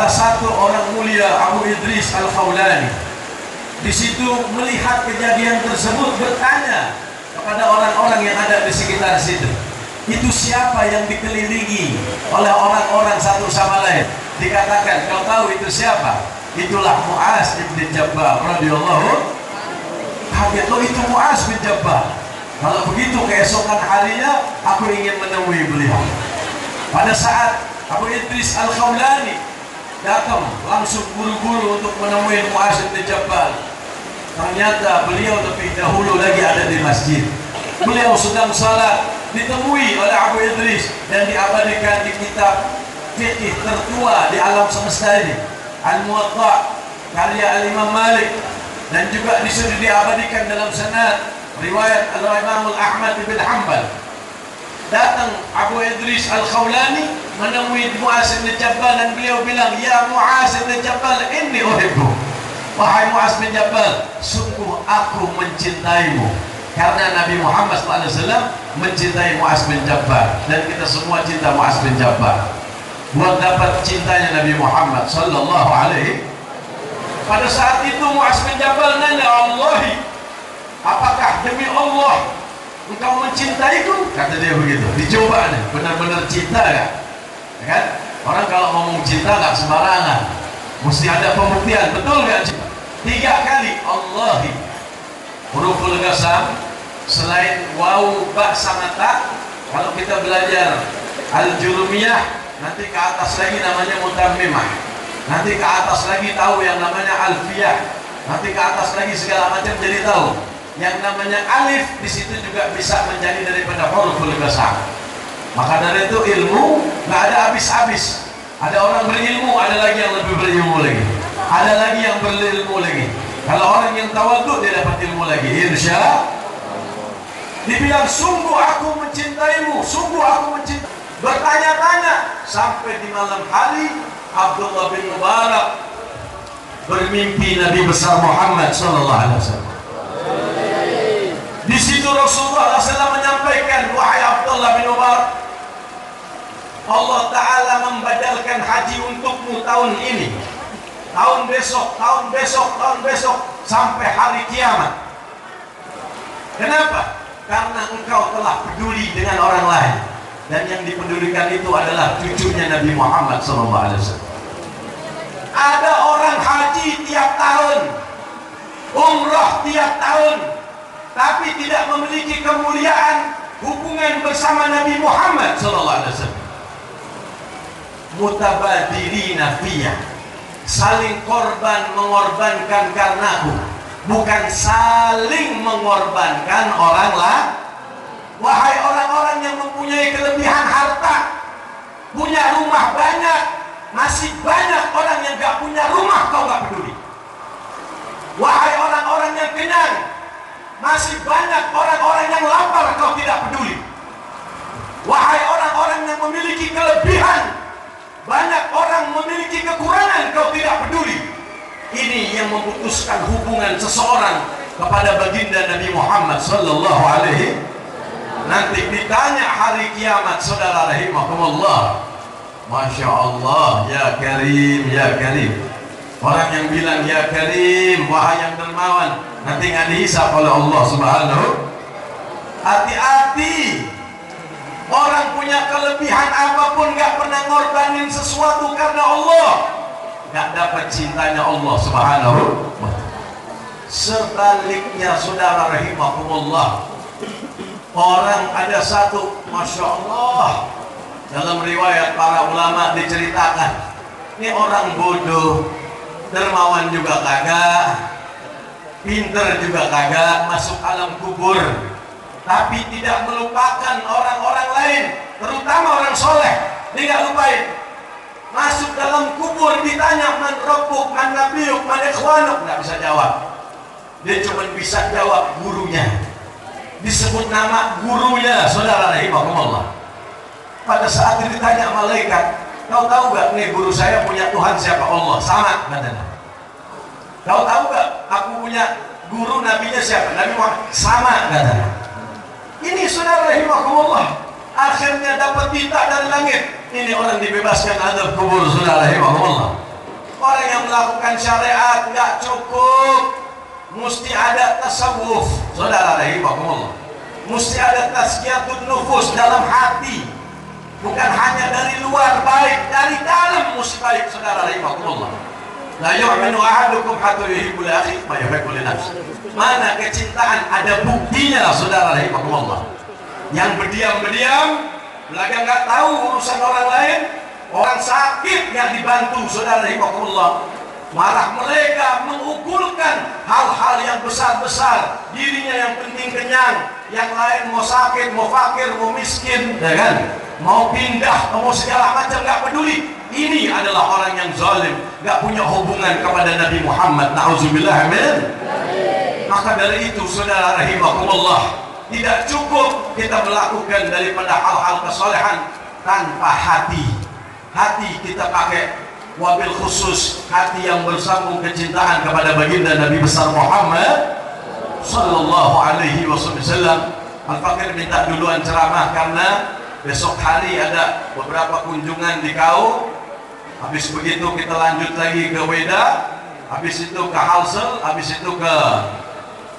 salah satu orang mulia Abu Idris Al-Khawlani di situ melihat kejadian tersebut, bertanya kepada orang-orang yang ada di sekitar situ, itu siapa yang dikelilingi oleh orang-orang satu sama lain? Dikatakan, kau tahu itu siapa? Itulah Mu'az bin Jabal radhiyallahu. Kaget, oh itu Mu'az bin Jabal. Kalau begitu keesokan harinya aku ingin menemui beliau. Pada saat Abu Idris Al-Khawlani datang langsung buru-buru untuk menemui Mu'az bin Jabal, ternyata beliau lebih dahulu lagi ada di masjid. Beliau sedang salat, ditemui oleh Abu Idris dan diabadikan di kitab fikih tertua di alam semesta ini, Al-Muwatta karya Al-Imam Malik, dan juga disuruh diabadikan dalam sanad riwayat Al-Imam Ahmad bin Hanbal. Datang Abu Idris Al-Khawlani menemui Mu'az bin Jabal dan beliau bilang, ya Mu'az bin Jabal, inni uhibbu. Wahai Mu'az bin Jabal, sungguh aku mencintaimu. Karena Nabi Muhammad SAW mencintai Mu'az bin Jabal, dan kita semua cinta Mu'az bin Jabal. Buat dapat cintanya Nabi Muhammad sallallahu alaihi. Pada saat itu Mu'az bin Jabal nanya, Allahi, apakah demi Allah engkau mencintaiku? Kata dia begitu. Dicoba nih, benar-benar cinta gak? Ya kan? Orang kalau ngomong cinta gak sembarangan, mesti ada pembuktian. Betul gak? 3 kali Allahi. Huruful qasam selain waw, ba sama ta, kalau kita belajar al-jurumiyah, nanti ke atas lagi namanya mutammimah, nanti ke atas lagi tahu yang namanya alfiyah, nanti ke atas lagi segala macam jadi tahu. Yang namanya alif di situ juga bisa menjadi daripada huruful qasam. Maka dari itu ilmu nggak ada habis-habis. Ada orang berilmu, ada lagi yang lebih berilmu lagi, ada lagi yang berilmu lagi. Kalau orang yang tawadhu dia dapat ilmu lagi, insya Allah. Dibilang, sungguh aku mencintaimu, sungguh aku mencintai. Bertanya-tanya sampai di malam hari Abdullah bin Mubarak bermimpi Nabi besar Muhammad sallallahu alaihi wasallam. Di situ Rasulullah SAW menyampaikan, wahai Abdullah bin Mubarak, Allah Ta'ala membadalkan haji untukmu tahun ini, tahun besok, tahun besok, tahun besok, sampai hari kiamat. Kenapa? Karena engkau telah peduli dengan orang lain, dan yang dipedulikan itu adalah cucunya Nabi Muhammad SAW. Ada orang haji tiap tahun, umrah tiap tahun, tapi tidak memiliki kemuliaan hubungan bersama Nabi Muhammad SAW. Mutabadirina fiyah, saling korban mengorbankan karenaku, bukan saling mengorbankan orang lain. Wahai orang-orang yang mempunyai kelebihan harta, punya rumah banyak, masih banyak orang yang gak punya rumah, kau gak peduli. Wahai orang-orang yang kenyang, masih banyak orang-orang yang lapar, kau tidak peduli. Wahai orang-orang yang memiliki kelebihan, banyak orang memiliki kekurangan, kau tidak peduli. Ini yang memutuskan hubungan seseorang kepada baginda Nabi Muhammad sallallahu alaihi. Nanti ditanya hari kiamat, saudara rahimakumullah. Masya Allah, ya Karim, ya Karim. Orang yang bilang ya Karim, wahai yang dermawan, nanti nggak dihisap oleh Allah Subhanahu. Hati-hati. Orang punya kelebihan apapun gak pernah ngorbanin sesuatu karena Allah, gak dapat cintanya Allah Subhanahu. Sebaliknya saudara rahimakumullah, orang ada satu, Masya Allah, dalam riwayat para ulama diceritakan, ini orang bodoh, dermawan juga kagak, pinter juga kagak, masuk alam kubur, tapi tidak melupakan orang-orang lain, terutama orang soleh. Dia nggak lupain. Masuk dalam kubur ditanya, man rabbuk, man nabiyuk, man ikhwanuk, nggak bisa jawab. Dia cuma bisa jawab gurunya. Disebut nama gurunya, saudara rahimahumullah. Pada saat ditanya malaikat, kau tahu gak nih guru saya punya Tuhan siapa? Allah. Sama katanya. Kau tahu gak aku punya guru nabinya siapa? Nabi Muhammad. Sama katanya. Ini saudara rahimahumullah, akhirnya dapat titah dari langit. Ini orang dibebaskan azab kubur, saudara rahimahumullah. yang melakukan syariat nggak cukup, mesti ada tasawuf, saudara rahimakumullah. Mesti ada tazkiyatun nufus dalam hati, bukan hanya dari luar baik, dari dalam mesti baik, saudara rahimakumullah. La yu'minu ahadukum hatta yuhibbu li akhihi ma yuhibbu li nafsihi. Mana kecintaan ada buktinya, saudara rahimakumullah. Yang berdiam-berdiam, belaga nggak tahu urusan orang lain, orang sakit nggak dibantu, saudara rahimakumullah. Marah mereka mengukulkan hal-hal yang besar-besar, dirinya yang penting kenyang, yang lain mau sakit, mau fakir, mau miskin, ya kan? Mau pindah, mau segala macam nggak peduli. Ini adalah orang yang zalim, nggak punya hubungan kepada Nabi Muhammad. Nauzubillah, amin. Maka dari itu, saudara rahimakumullah, tidak cukup kita melakukan daripada hal-hal kesolehan tanpa hati. Hati kita pakai, wabil khusus hati yang bersambung kecintaan kepada baginda Nabi besar Muhammad sallallahu alaihi wasallam. Al-Fakir minta duluan ceramah karena besok hari ada beberapa kunjungan di Kau. Habis begitu kita lanjut lagi ke Weda, habis itu ke Halsel, habis itu ke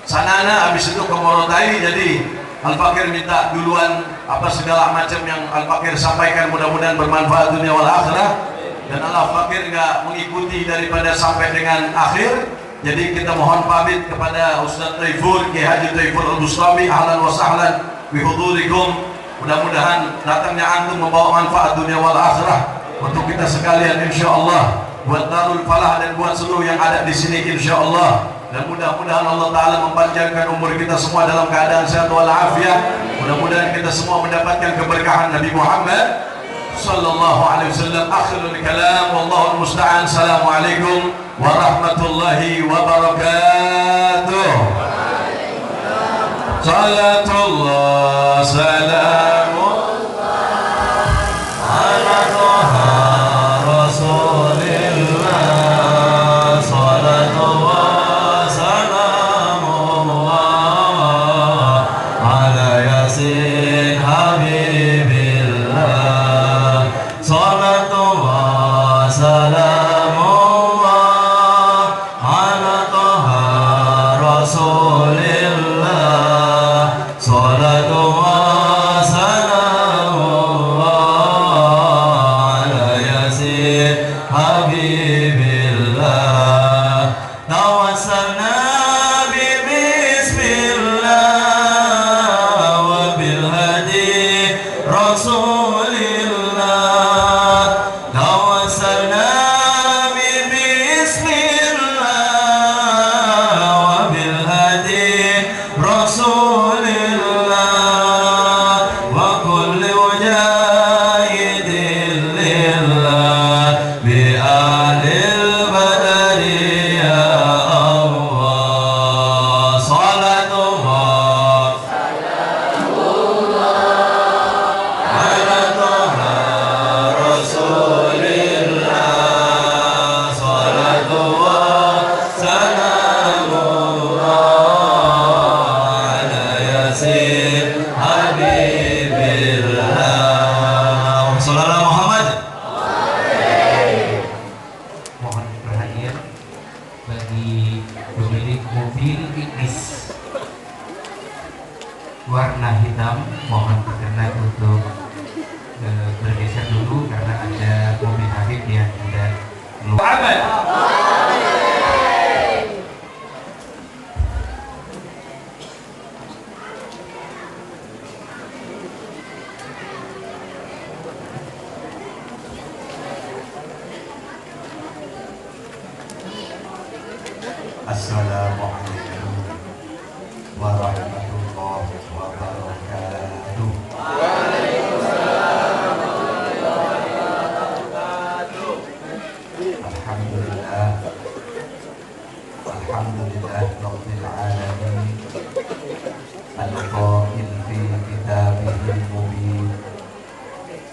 Sanana, habis itu ke Morotai. Jadi Al-Fakir minta duluan apa segala macam yang Al-Fakir sampaikan, mudah-mudahan bermanfaat dunia wal akhirah. Dan Al-Fakir nggak mengikuti daripada sampai dengan akhir. Jadi kita mohon pamit kepada Ustaz Taifur, Ki Haji Taifur Al-Bustami, ahlan wa sahlan bihudurikum. Mudah-mudahan datangnya antum membawa manfaat dunia wal akhirah untuk kita sekalian, insyaallah, buat Darul Falah dan buat seluruh yang ada di sini, insyaallah. Dan mudah-mudahan Allah Ta'ala mempanjangkan umur kita semua dalam keadaan sehat walafiat. Mudah-mudahan kita semua mendapatkan keberkahan Nabi Muhammad sallallahu alaihi wasallam. Akhirul kalam, wallahu musta'an. Assalamualaikum warahmatullahi wabarakatuh. Salatullah salamullah ala Taha Rasulillah. Salatullah salamullah ala Yasin Habibillah. Salatullah salamullah ala Taha Rasulillah. Salatullah salamullah ala Yasin Habibillah. Tawassalna bismillah wa bil hadi Rasulillah. Tawassalna bismillah wa bil hadi Rasulillah wa kulli mujahidin lillah bi alil badari ya Allah. Salatullah ala Taha Rasulillah. Salatullah salamullah ala Yasin Habibillah. Sallallahu Muhammad. Mohon perhatian bagi pemilik mobil Ignis warna hitam, mohon berkenan untuk bergeser dulu karena ada mobil Habib yang sudah Muhammad. Assalamualaikum warahmatullahi wabarakatuh. Alhamdulillah, alhamdulillah rabbil alamin, al-qail fi kitabihil mubin,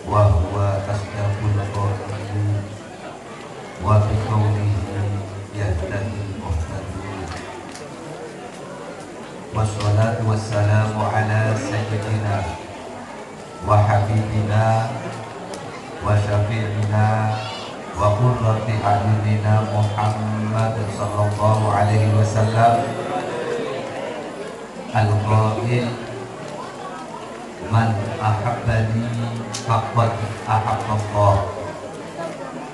wa huwa asdaqul qailin, wa bi qawlihi yahtadil muhtadun. Wassalatu wassalamu ala sayyidina wa habibina wa syafi'ina wa qurrati a'yunina Muhammad sallallahu alaihi wasallam al-qail man ahabbani faqad ahabballah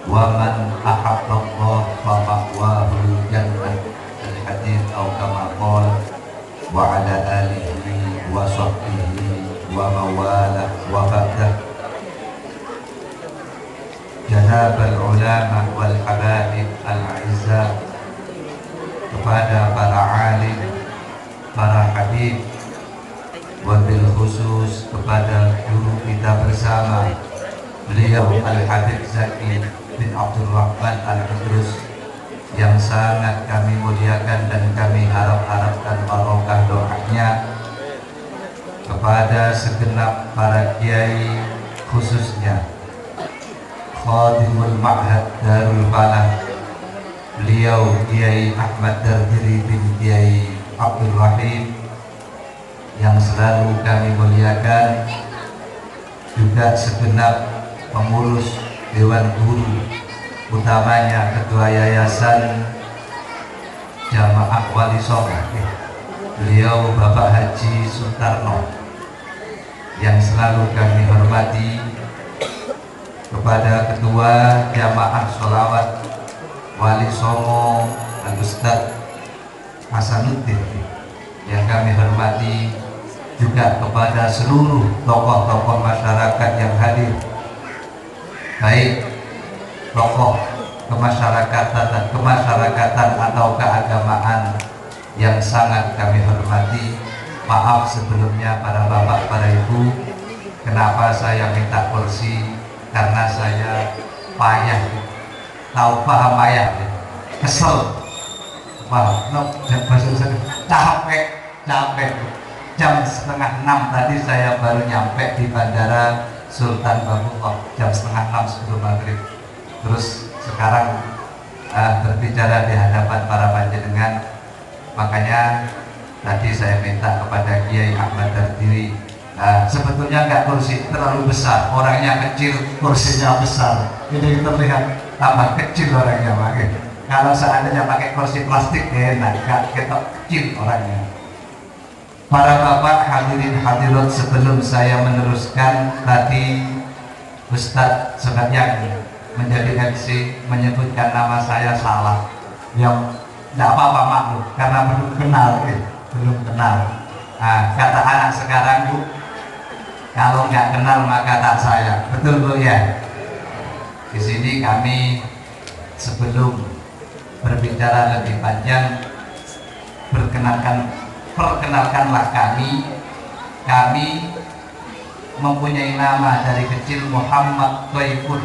wa man ahabballah fa ma'wahu jannah al-hadits atau kama qala wa ala alihi wa sahbihi wa mawalah wa ba'dah. Janabal ulama wal habaib al-a'izzah, kepada para alim, para habib, wabil khusus kepada guru kita bersama, beliau Al-Habib Zaki bin Abdul Rahman Al-Idrus, yang sangat kami muliakan dan kami harapkan barokah doanya, kepada segenap para kiai, khususnya Khadimul Ma'had Darul Falah, beliau Kiai Ahmad Dardiri bin Kiai Abdul Rahim, yang selalu kami muliakan, juga segenap pengurus Dewan Guru, utamanya Ketua Yayasan Jamaah Wali Songo, beliau Bapak Haji Sutarno, yang selalu kami hormati, kepada Ketua Jamaah Sholawat Wali Songo Al-Ustadz Hasanuddin, yang kami hormati, juga kepada seluruh tokoh-tokoh masyarakat yang hadir, baik tokoh kemasyarakatan atau keagamaan yang sangat kami hormati. Maaf sebelumnya para bapak, para ibu, kenapa saya minta kursi, karena saya payah, tahu paham payah, kesel, paham, capek. Jam 5:30 tadi saya baru nyampe di Bandara Sultan Babukoh, jam 5:30 sebelum maghrib. Terus sekarang berbicara di hadapan para panjenengan, makanya tadi saya minta kepada Kiai Ahmad Dardiri. Sebetulnya nggak kursi terlalu besar, orangnya kecil, kursinya besar, ini terlihat tambah kecil orangnya. Kalau seandainya pakai kursi plastik enak, nggak ketok kecil orangnya. Para bapak hadirin hadirat, sebelum saya meneruskan, tadi Ustadz sebenarnya menjadi MC menyebutkan nama saya salah, yang tidak apa-apa maklum, karena belum kenal. Kata anak sekarang, Bu, kalau nggak kenal maka tak sayang, betul Bu ya? Di sini kami sebelum berbicara lebih panjang, perkenalkanlah kami mempunyai nama dari kecil Muhammad Toifur.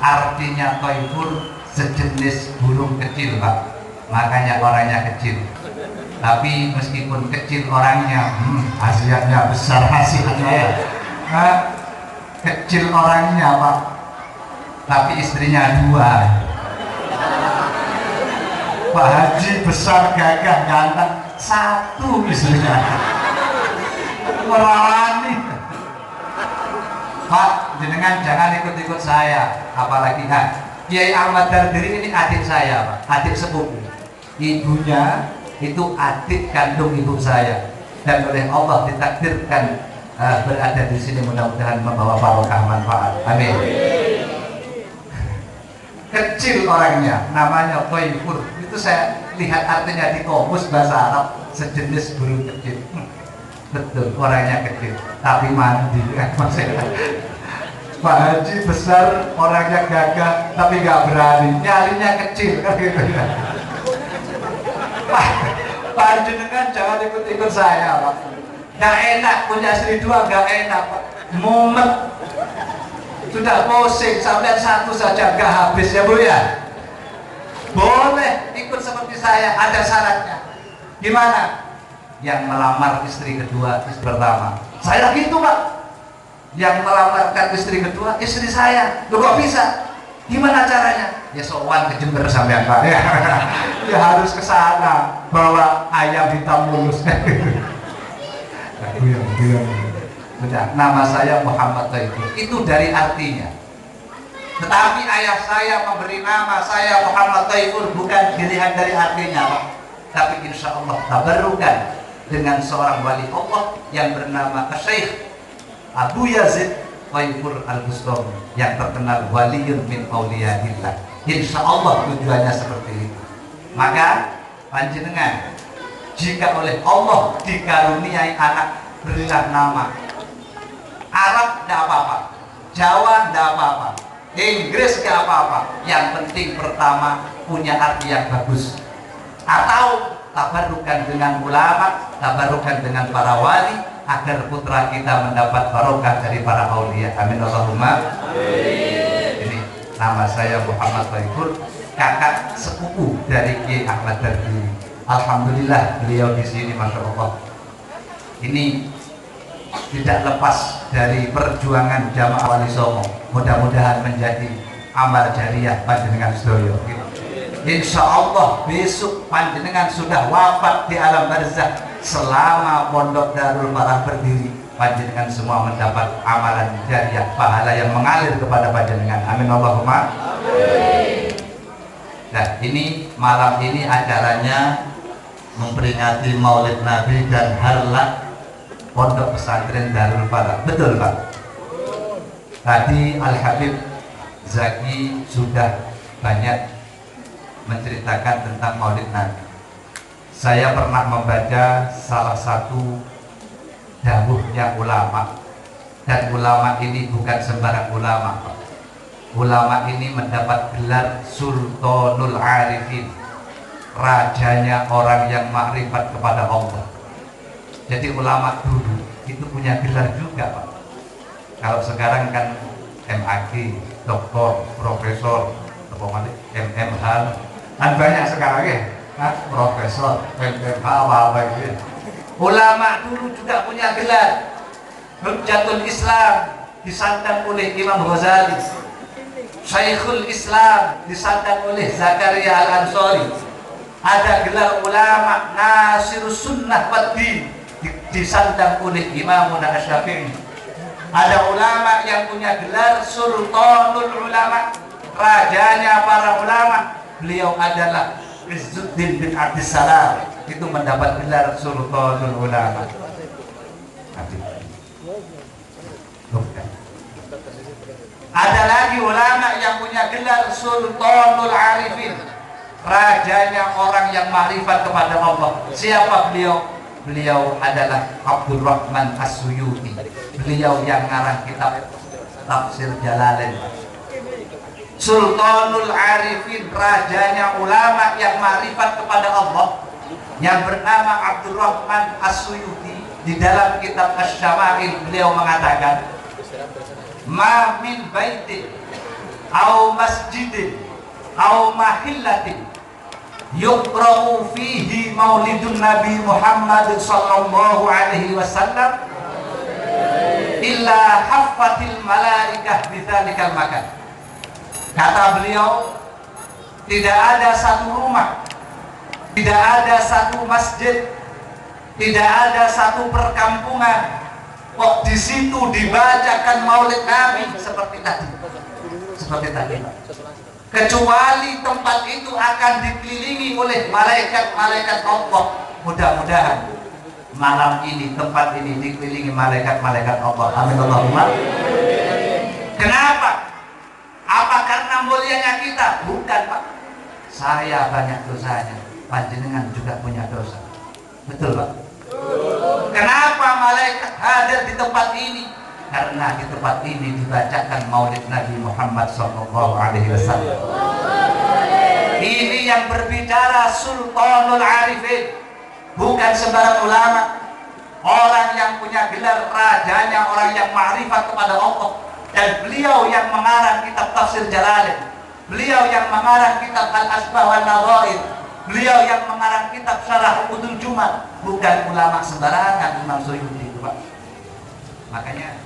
Artinya Toifur sejenis burung kecil, Pak, makanya orangnya kecil. Tapi meskipun kecil orangnya, hasilnya besar hasilnya. Kecil orangnya, Pak, tapi istrinya 2. Pak Haji besar, gagah, ganteng, 1 istrinya. Merani. Pak, jenengan jangan ikut-ikut saya, apalagi Kiai Ahmad Dardiri ini adik saya, Pak, adik sepupu. Ibunya itu adik kandung ibu saya, dan oleh Allah ditakdirkan berada di sini, mudah-mudahan membawa barokah manfaat. Amin. Kecil orangnya, namanya Toifur. Itu saya lihat artinya di kamus bahasa Arab, sejenis burung kecil. Betul, orangnya kecil, tapi mandi. Pak Haji besar, orangnya gagah, tapi nggak berani, nyalinya kecil, kan gitu ya. Pak jenengan jangan ikut-ikut saya, Pak. Gak enak punya istri 2, gak enak, Pak. Mumet, sudah pusing, sampai 1 saja gak habis ya, Bu ya. Boleh ikut seperti saya, ada syaratnya. Gimana? Yang melamar istri kedua, istri pertama. Saya gitu, Pak. Yang melamarkan istri kedua, istri saya. Loh, kok bisa? Gimana caranya? Ya sowan ke Jember sampean, Pak. Ya harus ke sana, bawa ayam hitam mulus. Sudah, nama saya Muhammad Toifur. Itu dari artinya. Tetapi ayah saya memberi nama saya Muhammad Taifur bukan dilihat dari artinya, Pak. Tapi insya Allah tabarrukan dengan seorang wali Allah yang bernama Syekh Abu Yazid Taifur Al-Bustami yang terkenal waliyun min auliyaillah. Insya Allah tujuannya seperti itu. Maka panjenengan jika oleh Allah dikaruniai anak, berilah nama. Arab tidak apa-apa, Jawa tidak apa-apa, Inggris tidak apa-apa. Yang penting pertama punya arti yang bagus. Atau tabarukan dengan ulama, tabarukan dengan para wali, agar putra kita mendapat barokah dari para aulia. Amin Allahumma. Ini nama saya Muhammad Taifur, kakak sepupu dari Kiai Ahmad Dardiri. Alhamdulillah beliau di sini, masya Allah. Ini tidak lepas dari perjuangan jamaah Wali Songo. Mudah-mudahan menjadi amal jariah panjenengan sedoyo. Insya Allah besok panjenengan sudah wafat di alam barzakh. Selama Pondok Darul Marah berdiri, panjenengan semua mendapat amalan jariah, pahala yang mengalir kepada panjenengan. Amin Allahumma. Nah, ini malam ini acaranya memperingati Maulid Nabi dan Harlah Pondok Pesantren Darul Falah. Betul, Pak? Tadi Al-Habib Zaki sudah banyak menceritakan tentang Maulid Nabi. Saya pernah membaca salah satu dawuhnya ulama, dan ulama ini bukan sembarang ulama, Pak. Ulama ini mendapat gelar Sultanul Arifin, rajanya orang yang makrifat kepada Allah. Jadi ulama dulu itu punya gelar juga, Pak. Kalau sekarang kan MAG, doktor, profesor, MMH, kan banyak sekarang ya, profesor, MMH, apa itu. Ulama dulu juga punya gelar Hujjatul Islam, disandang oleh Imam Ghazali. Syekhul Islam disandang oleh Zakaria Al-Ansari. Ada gelar ulama Nasirus Sunnah wad Din, disandang oleh Imam Asy-Syafi'i. Ada ulama yang punya gelar Sultanul Ulama, rajanya para ulama. Beliau adalah Izzuddin bin Abdissalam, itu mendapat gelar Sultanul Ulama. Ada lagi ulama yang punya gelar Sultanul Arifin, rajanya orang yang makrifat kepada Allah. Siapa beliau? Beliau adalah Abdurrahman As-Suyuti. Beliau yang ngarang kitab Tafsir Jalalain. Sultanul Arifin, rajanya ulama yang makrifat kepada Allah, yang bernama Abdurrahman As-Suyuti. Di dalam kitab Asy-Syama'il beliau mengatakan, ma min baitin au masjidin au mahillatin yuqra'u fihi maulidun Nabi Muhammad sallallahu alaihi wasallam illa haffatil malaikah bidzalikal makan. Kata beliau, tidak ada satu rumah, tidak ada satu masjid, tidak ada satu perkampungan kok di situ dibacakan Maulid Nabi seperti tadi, kecuali tempat itu akan dikelilingi oleh malaikat-malaikat Allah. Mudah-mudahan malam ini tempat ini dikelilingi malaikat-malaikat Allah. Amin Allahumma. Kenapa? Apa karena mulianya kita? Bukan, Pak. Saya banyak dosanya, panjenengan juga punya dosa. Betul, Pak? Kenapa malaikat hadir di tempat ini? Karena di tempat ini dibacakan Maulid Nabi Muhammad SAW. Ini yang berbicara Sultanul Arifin, bukan sembarang ulama. Orang yang punya gelar rajanya orang yang ma'rifat kepada Allah. Dan beliau yang mengarang kitab Tafsir Jalalain, beliau yang mengarang kitab Al-Asbah wal Nadhair, beliau yang mengarang kitab Syarah Udul Jumat. Bukan ulama sembarangan Imam Suyuti itu, Pak. Makanya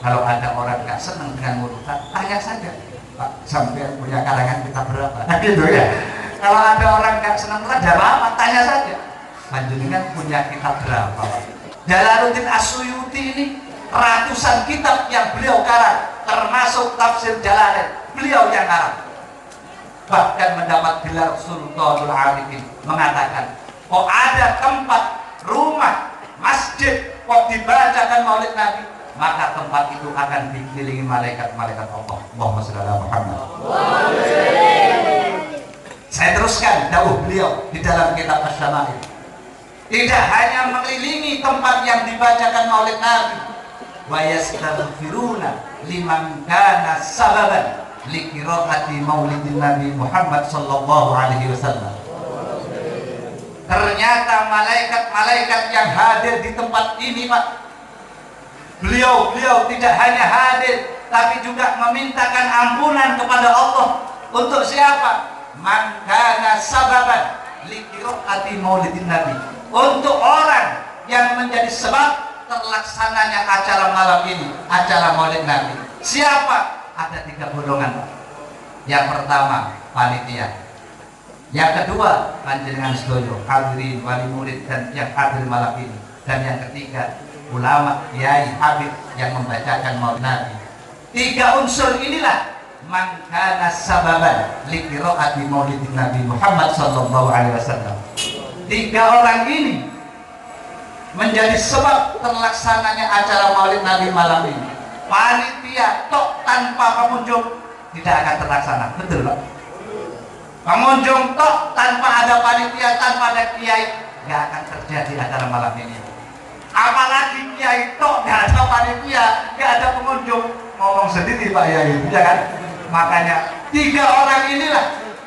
kalau ada orang gak senang dengan urutan, tanya saja, Pak, sampai punya karangan kitab berapa? Nah gitu ya. Kalau ada orang gak senang urutan, jawab apa? Tanya saja, panjenengan punya kitab berapa, Pak? Jalaluddin As-Suyuti ini ratusan kitab yang beliau karang, termasuk Tafsir Jalalain. beliau yang Arab, bahkan mendapat gelar Sultanul Arifin, mengatakan kok ada tempat, rumah, masjid kok dibacakan maulid Nabi, maka tempat itu akan dikelilingi malaikat-malaikat Allah. Allahumma shalli ala Muhammad. Saya teruskan dawuh beliau di dalam kitab Asy-Syama'il. Tidak hanya mengelilingi tempat yang dibacakan maulid Nabi, wa yastaghfiruna liman kana sababan liqiraati maulidin Nabi Muhammad sallallahu alaihi wasallam. Ternyata malaikat-malaikat yang hadir di tempat ini, Pak, beliau tidak hanya hadir tapi juga memintakan ampunan kepada Allah. Untuk siapa? Man kana sababan liqiraati maulidin Nabi. Untuk orang yang menjadi sebab terlaksananya acara malam ini, acara maulid Nabi. Siapa? Ada 3 golongan, Pak. Yang pertama, panitia. Yang kedua, panjenengan sedoyo, hadirin, wali murid dan yang hadir malam ini. Dan yang ketiga, ulama, kiai, habib yang membacakan maulid Nabi. 3 unsur inilah man kana sababan liqiraati maulidin Nabi Muhammad sallallahu alaihi wasallam. 3 orang ini menjadi sebab terlaksananya acara maulid Nabi malam ini. Panitia tok tanpa pengunjung tidak akan terlaksana, betul Pak? Pengunjung tok tanpa ada panitia, tanpa ada kiai, nggak akan terjadi acara malam ini. Apalagi kiai tok nggak ada panitia, nggak ada pengunjung, ngomong sendiri Pak Yai, ya kan? Makanya 3 orang inilah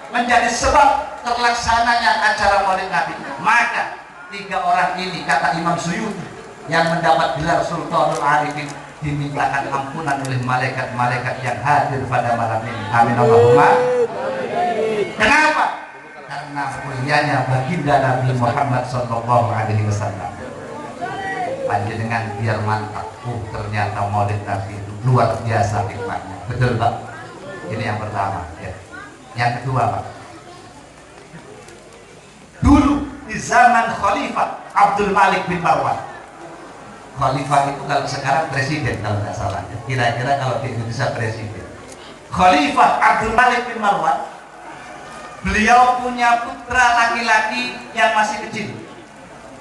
menjadi sebab terlaksananya acara maulid Nabi. Maka 3 orang ini, kata Imam Suyuti, yang mendapat gelar Sultanul Arifin, dimintakan ampunan oleh malaikat-malaikat yang hadir pada malam ini. Amin Allahumma. Kenapa? Karena mulianya baginda Nabi Muhammad sallallahu alaihi wasallam. Panjenengan biar mantap. Ternyata maulid Nabi itu luar biasa hikmahnya. Betul Pak? Ini yang pertama ya. Yang kedua Pak, dulu di zaman Khalifah Abdul Malik bin Marwan. Khalifah itu kalau sekarang presiden kalau nggak salah, kira-kira kalau di Indonesia presiden. Khalifah Abdul Malik bin Marwan, beliau punya putra laki-laki yang masih kecil,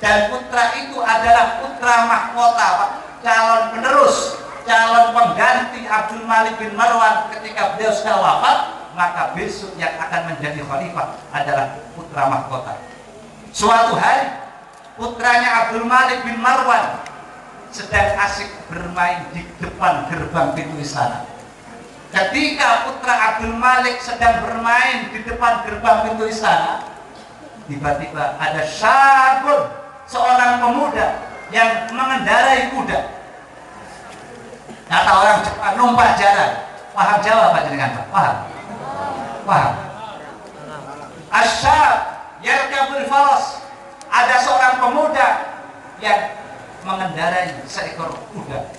dan putra itu adalah putra mahkota, Pak, calon penerus, calon pengganti Abdul Malik bin Marwan ketika beliau sudah wafat. Maka besok yang akan menjadi khalifah adalah putra mahkota. Suatu hari putranya Abdul Malik bin Marwan sedang asik bermain di depan gerbang pintu istana. Ketika putra Abdul Malik sedang bermain di depan gerbang pintu istana, tiba-tiba ada syabun, seorang pemuda yang mengendarai kuda. Kata orang Jepang, numpak jalan. Paham Jawa Pak jenengan Pak? Paham? Paham? Asyab yarkabul faras. Ada seorang pemuda yang mengendarai seekor kuda,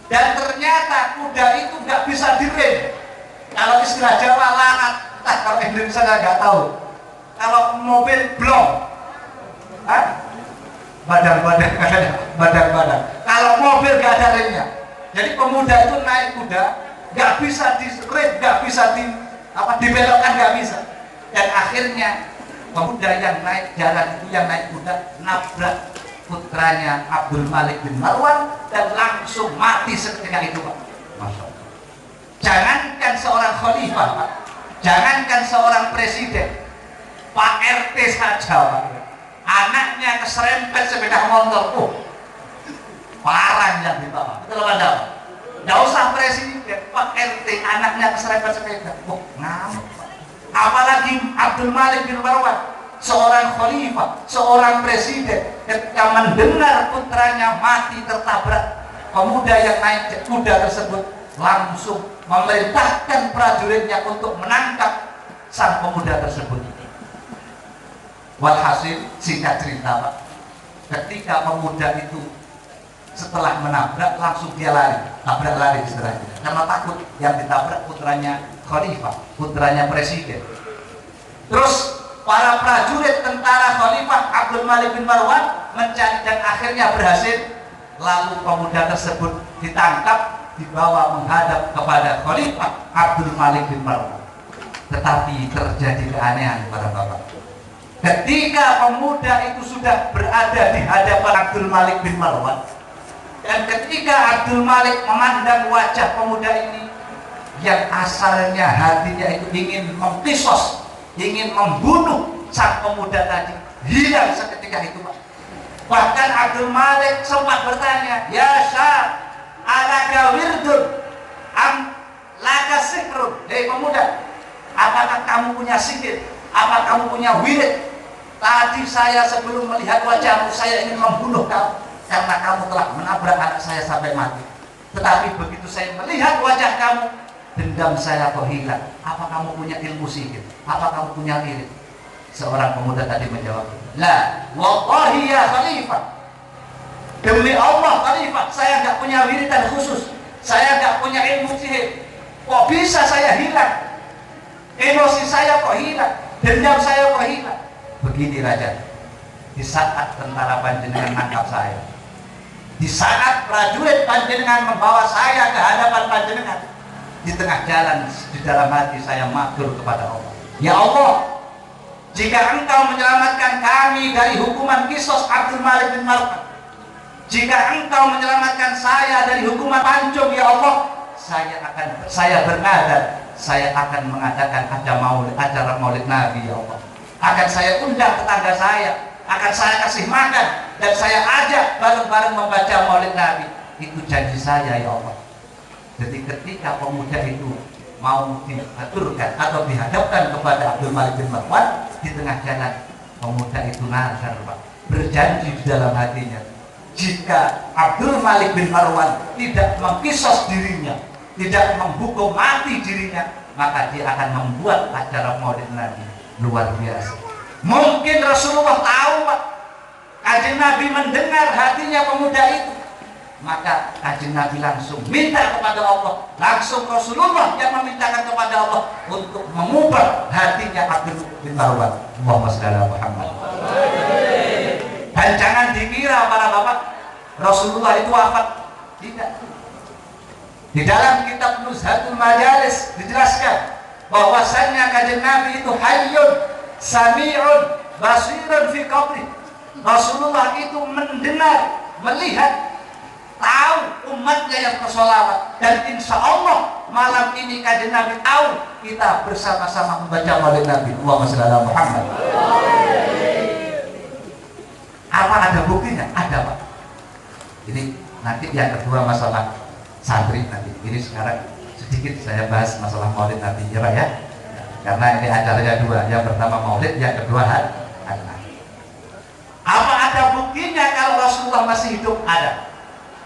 dan ternyata kuda itu nggak bisa direm. Kalau istilah Jawa larat, kalau Indonesia nggak tahu. Kalau mobil blong, badan. Kalau mobil nggak ada remnya. Jadi pemuda itu naik kuda, nggak bisa direm, nggak bisa dibelokkan, nggak bisa. Dan akhirnya pemuda yang naik jalan itu, yang naik kuda, nabrak putranya Abdul Malik bin Marwan dan langsung mati seketika itu Pak. Masya Allah. Jangankan seorang khalifah Pak, jangankan seorang presiden, Pak RT saja Pak, anaknya keserempet sepeda motor, parah yang dibawa. Betul Pak? Nggak usah presiden, Pak RT anaknya keserempet sepeda, ngamuk Pak. Apalagi Abdul Malik bin Marwan, seorang khalifah, seorang presiden, ketika mendengar putranya mati tertabrak, pemuda yang naik kuda tersebut langsung memerintahkan prajuritnya untuk menangkap sang pemuda tersebut. Walhasil, singkat cerita Pak, ketika pemuda itu setelah menabrak langsung dia lari, tabrak lari istilahnya, karena takut yang ditabrak putranya khalifah, putranya presiden. Terus para prajurit tentara Khalifah Abdul Malik bin Marwan mencari dan akhirnya berhasil. Lalu pemuda tersebut ditangkap dibawa menghadap kepada Khalifah Abdul Malik bin Marwan. Tetapi terjadi keanehan para bapak. Ketika pemuda itu sudah berada di hadapan Abdul Malik bin Marwan, dan ketika Abdul Malik memandang wajah pemuda ini yang asalnya hatinya itu ingin mempisos, ingin membunuh sang pemuda tadi, hilang seketika itu, Pak. Bahkan Abdul Malik sempat bertanya, "Ya Syah, alaka wirdun am laka sihrun?" Hei pemuda, apakah kamu punya sihir? Apa kamu punya wirid? Tadi saya sebelum melihat wajahmu, saya ingin membunuh kamu karena kamu telah menabrak anak saya sampai mati. Tetapi begitu saya melihat wajah kamu, dendam saya kok hilang. Apa kamu punya ilmu sihir? Apa kamu punya wirid? Seorang pemuda tadi menjawab, "La, wallahi ya Khalifah. Demi Allah Khalifah, saya nggak punya wiridan khusus. Saya nggak punya ilmu sihir. Kok bisa saya hilang? Emosi saya kok hilang? Dendam saya kok hilang?" Begini Raja, di saat tentara panjenengan menangkap saya, di saat prajurit panjenengan membawa saya ke hadapan panjenengan, di tengah jalan di dalam hati saya matur kepada Allah, "Ya Allah, jika Engkau menyelamatkan kami dari hukuman kisos Abdul Malik bin Marwan, jika Engkau menyelamatkan saya dari hukuman pancung, ya Allah, saya bernadar, saya akan mengadakan acara maulid Nabi, ya Allah. Akan saya undang tetangga saya, akan saya kasih makan, dan saya ajak bareng-bareng membaca maulid Nabi. Itu janji saya, ya Allah." Jadi ketika pemuda itu mau diaturkan atau dihadapkan kepada Abdul Malik bin Marwan di tengah jalan, pemuda itu nazar, Pak, berjanji di dalam hatinya, jika Abdul Malik bin Marwan tidak mengkisos dirinya, tidak menghukum mati dirinya, maka dia akan membuat acara maulid Nabi luar biasa. Mungkin Rasulullah tahu, Pak. Kanjeng Nabi mendengar hatinya pemuda itu, maka kanjeng Nabi langsung minta kepada Allah, langsung Rasulullah yang memintakan kepada Allah untuk mengubah hatinya Abdul bin Marwan. Allahumma shalli ala Muhammad. Dan jangan dikira para bapak Rasulullah itu wafat. Tidak. Di dalam kitab Nuzhatul Majalis dijelaskan bahwasannya kanjeng Nabi itu hayyun sami'un basirun fi qabri. Rasulullah itu mendengar, melihat, tahu umatnya yang bersolawat, dan insya Allah malam ini kanjeng Nabi tahu kita bersama-sama membaca maulid Nabi. Allahumma shalli ala Muhammad. Apa ada buktinya? Ada, Pak. Ini nanti yang kedua masalah santri nanti. Ini sekarang sedikit saya bahas masalah maulid Nabi, ya Pak ya. Karena ini acaranya dua, yang pertama maulid, yang kedua hari. Apa ada buktinya kalau Rasulullah masih hidup? Ada.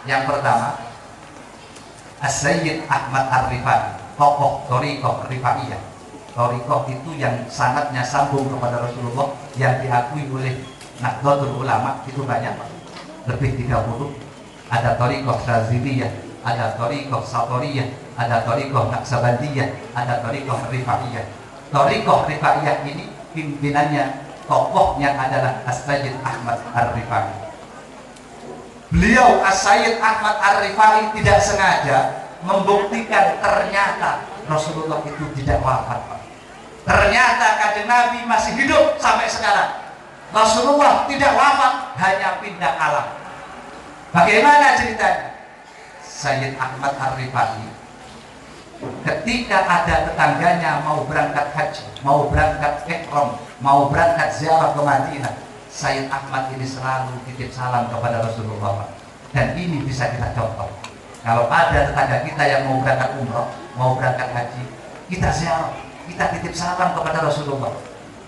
Yang pertama, As-Sayyid Ahmad Ar-Rifai, tokoh Thariqah Rifaiyah. Thariqah itu yang sanadnya sambung kepada Rasulullah, yang diakui oleh Nahdlatul Ulama itu banyak, Pak. Lebih 30. Ada Thariqah Syaziliyah, ada Thariqah Satoriyah, ada Thariqah Naqsabandiyah, ada Thariqah Rifaiyah. Thariqah Rifaiyah ini pimpinannya, tokohnya adalah As-Sayyid Ahmad Ar-Rifai. Beliau As-Sayyid Ahmad Ar-Rifai tidak sengaja membuktikan ternyata Rasulullah itu tidak wafat, Pak. Ternyata kanjeng Nabi masih hidup sampai sekarang. Rasulullah tidak wafat, hanya pindah alam. Bagaimana ceritanya? Sayyid Ahmad Ar-Rifai ketika ada tetangganya mau berangkat haji, mau berangkat ihram, mau berangkat ziarah ke Madinah, Sayyid Ahmad ini selalu titip salam kepada Rasulullah, Pak. Dan ini bisa kita contoh. Kalau ada tetangga kita yang mau berangkat umroh, mau berangkat haji, kita ziarah, kita titip salam kepada Rasulullah.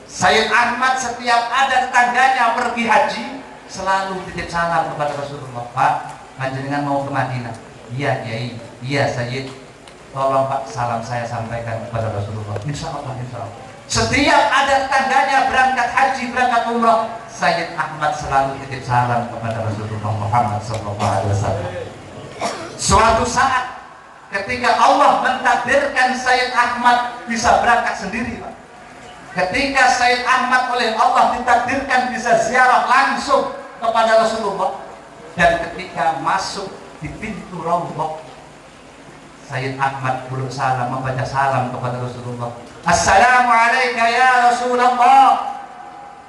Sayyid Ahmad setiap ada tetangganya pergi haji, selalu titip salam kepada Rasulullah. "Pak, panjenengan mau ke Madinah?" "Iya, Kiai." "Iya, Sayyid. Tolong Pak, salam saya sampaikan kepada Rasulullah." Insya Allah, insya Allah. Setiap ada tetangganya berangkat haji, berangkat umrah, Sayyid Ahmad selalu titip salam kepada Rasulullah Muhammad SAW. Suatu saat ketika Allah mentakdirkan Sayyid Ahmad bisa berangkat sendiri, Pak. Ketika Sayyid Ahmad oleh Allah ditakdirkan bisa ziarah langsung kepada Rasulullah, dan ketika masuk di pintu Raudhah, Sayyid Ahmad belum salam, membaca salam kepada Rasulullah. Assalamualaikum ya Rasulullah.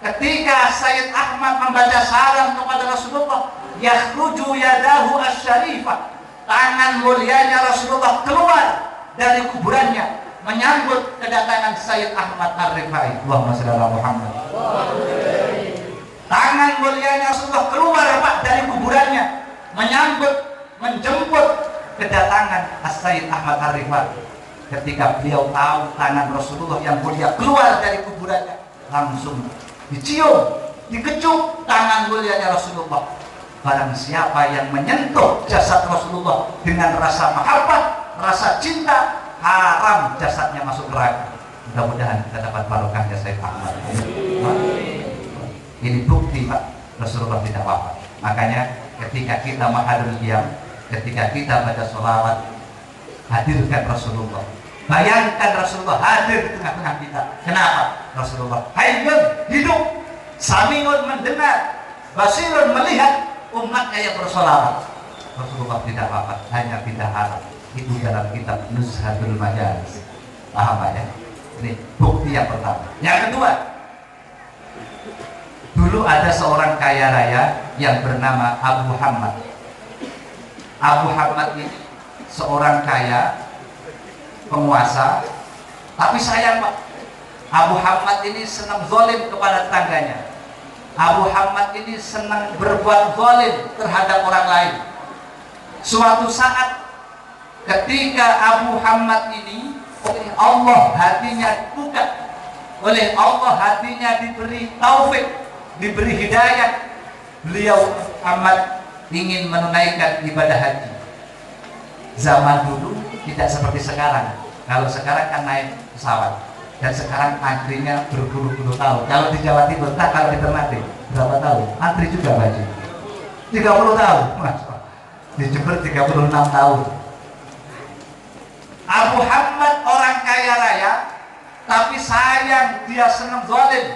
Ketika Sayyid Ahmad membaca salam kepada Rasulullah, yakhruju yadahu asy-syarifah, tangan mulianya Rasulullah keluar dari kuburannya menyambut kedatangan Sayyid Ahmad Ar-Rifai. Allahumma shalli ala Muhammad. Tangan mulianya Rasulullah keluar Pak dari kuburannya menyambut, menjemput kedatangan Sayyid Ahmad Ar-Rifai. Ketika beliau tahu tangan Rasulullah yang mulia keluar dari kuburannya, langsung dicium, dikecup tangan mulianya Rasulullah. Barang siapa yang menyentuh jasad Rasulullah dengan rasa mahabbah, rasa cinta, haram jasadnya masuk neraka. Mudah-mudahan kita dapat barokahnya Sayyid Ahmad. Ini bukti Pak, Rasulullah tidak wafat. Makanya ketika kita mahadul qiyam, ketika kita baca sholawat, hadirkan Rasulullah. Bayangkan Rasulullah hadir di tengah-tengah kita. Kenapa? Rasulullah hayyun, hidup, samiun, mendengar, basirun, melihat umatnya yang bersolawat. Rasulullah tidak wafat, hanya tidak haram. Itu dalam kitab Nuzhatul Majalis. Paham Pak ya? Ini bukti yang pertama. Yang kedua, dulu ada seorang kaya raya yang bernama Abu Hammad. Abu Hammad ini seorang kaya, penguasa, tapi sayang Pak, Abu Hammad ini senang zalim kepada tetangganya. Abu Hammad ini senang berbuat zalim terhadap orang lain. Suatu saat ketika Abu Hammad ini oleh Allah hatinya buka, oleh Allah hatinya diberi taufik, diberi hidayah, beliau amat ingin menunaikan ibadah haji. Zaman dulu tidak seperti sekarang. Kalau sekarang kan naik pesawat, dan sekarang antrinya berpuluh-puluh tahun. Kalau di Jawa Timur, kalau di Ternate berapa tahun? Antri juga baju 30 tahun, Mas. Di Jember 36 tahun. Abu Hammad orang kaya raya, tapi sayang dia senang zalim,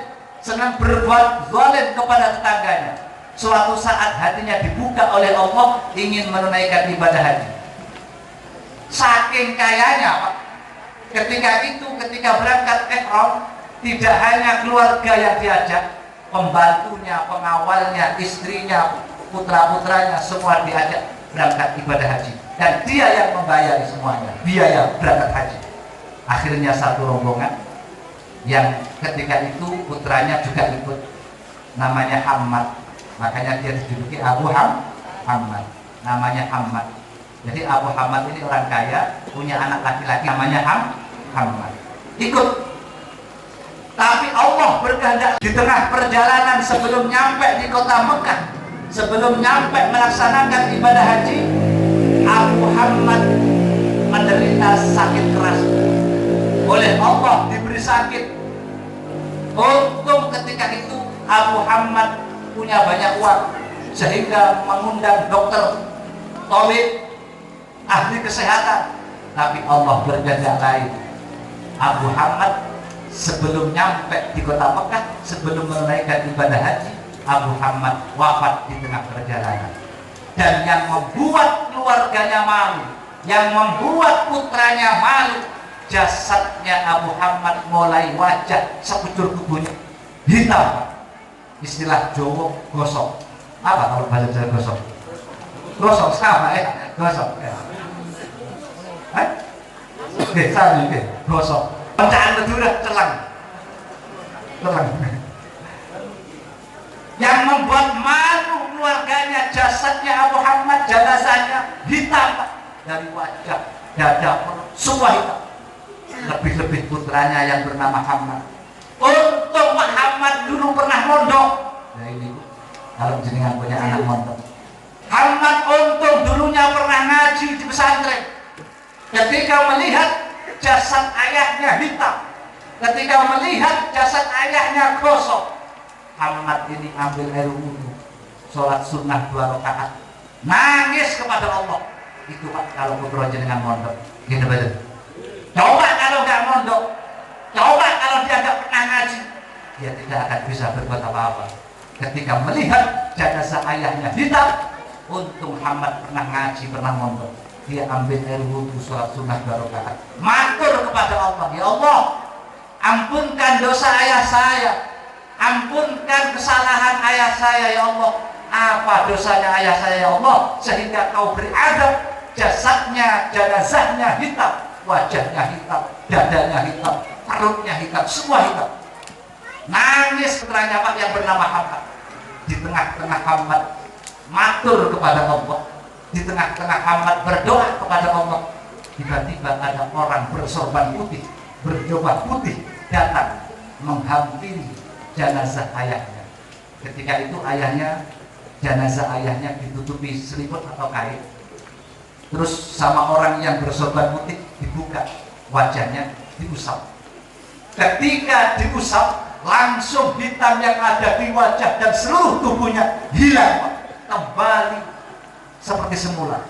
senang berbuat zalim kepada tetangganya. Suatu saat hatinya dibuka oleh Allah, ingin menunaikan ibadah haji. Saking kayanya Pak, ketika berangkat ihram, tidak hanya keluarga yang diajak, pembantunya, pengawalnya, istrinya, putra-putranya semua diajak berangkat ibadah haji, dan dia yang membayar semuanya biaya berangkat haji. Akhirnya satu rombongan yang ketika itu putranya juga ikut, namanya Hammad, makanya dia dijuluki Abu Hammad, namanya Hammad. Jadi Abu Hammad ini orang kaya, punya anak laki-laki namanya Hammad, ikut. Tapi Allah berkehendak di tengah perjalanan sebelum nyampe di kota Mekah, sebelum nyampe melaksanakan ibadah haji, Abu Hammad menderita sakit keras. Oleh Allah diberi sakit. Untung ketika itu Abu Hammad punya banyak uang, sehingga mengundang dokter, tabib, ahli kesehatan. Tapi Allah berkehendak lain. Abu Hammad sebelum nyampe di kota Mekah, sebelum menunaikan ibadah haji, Abu Hammad wafat di tengah perjalanan. Dan yang membuat keluarganya malu, yang membuat putranya malu, jasadnya Abu Hammad mulai wajah sekujur tubuhnya hitam. Istilah Jawa gosok. Apa kalau bahasa Jawa gosok? Gosok sama ya, gosok ya. Oke, sama oke, gosok. Pecahan berdurah celang. Yang membuat malu keluarganya, jasadnya Abu Hammad, jenazahnya hitam dari wajah, dada, semua hitam. Lebih-lebih putranya yang bernama Hammad. Untung Pak Hammad dulu pernah mondok. Nah ini kalau jenengan punya anak mondok. Hammad untung dulunya pernah ngaji di pesantren. Ketika melihat jasad ayahnya hitam, ketika melihat jasad ayahnya gosok, Hammad ini ambil air wudhu, sholat sunnah 2 rakaat, nangis kepada Allah. Itu Pak kalau putra jenengan mondok, gitu betul. Coba kalau nggak mondok, coba kalau dia nggak pernah ngaji, dia tidak akan bisa berbuat apa-apa. Ketika melihat jenazah ayahnya hitam, untung Hammad pernah ngaji, pernah mondok. dia ambil air wudhu sholat sunnah 2 rakaat, matur kepada Allah, ya Allah, ampunkan dosa ayah saya, ampunkan kesalahan ayah saya ya Allah. Apa dosanya ayah saya ya Allah sehingga kau beri adab, jasadnya, jenazahnya hitam, wajahnya hitam, dadanya hitam, perutnya hitam, semua hitam. Nangis putranya Pak yang bernama Hamad. Di tengah-tengah Hamad matur kepada Allah, di tengah-tengah Hamad berdoa kepada Allah, tiba-tiba ada orang bersorban putih, berjubah putih datang menghampiri jenazah ayahnya. Ketika itu jenazah ayahnya ditutupi selimut atau kain, terus sama orang yang bersorban putih dibuka wajahnya, diusap. Ketika diusap, langsung hitam yang ada di wajah dan seluruh tubuhnya hilang, kembali seperti semula.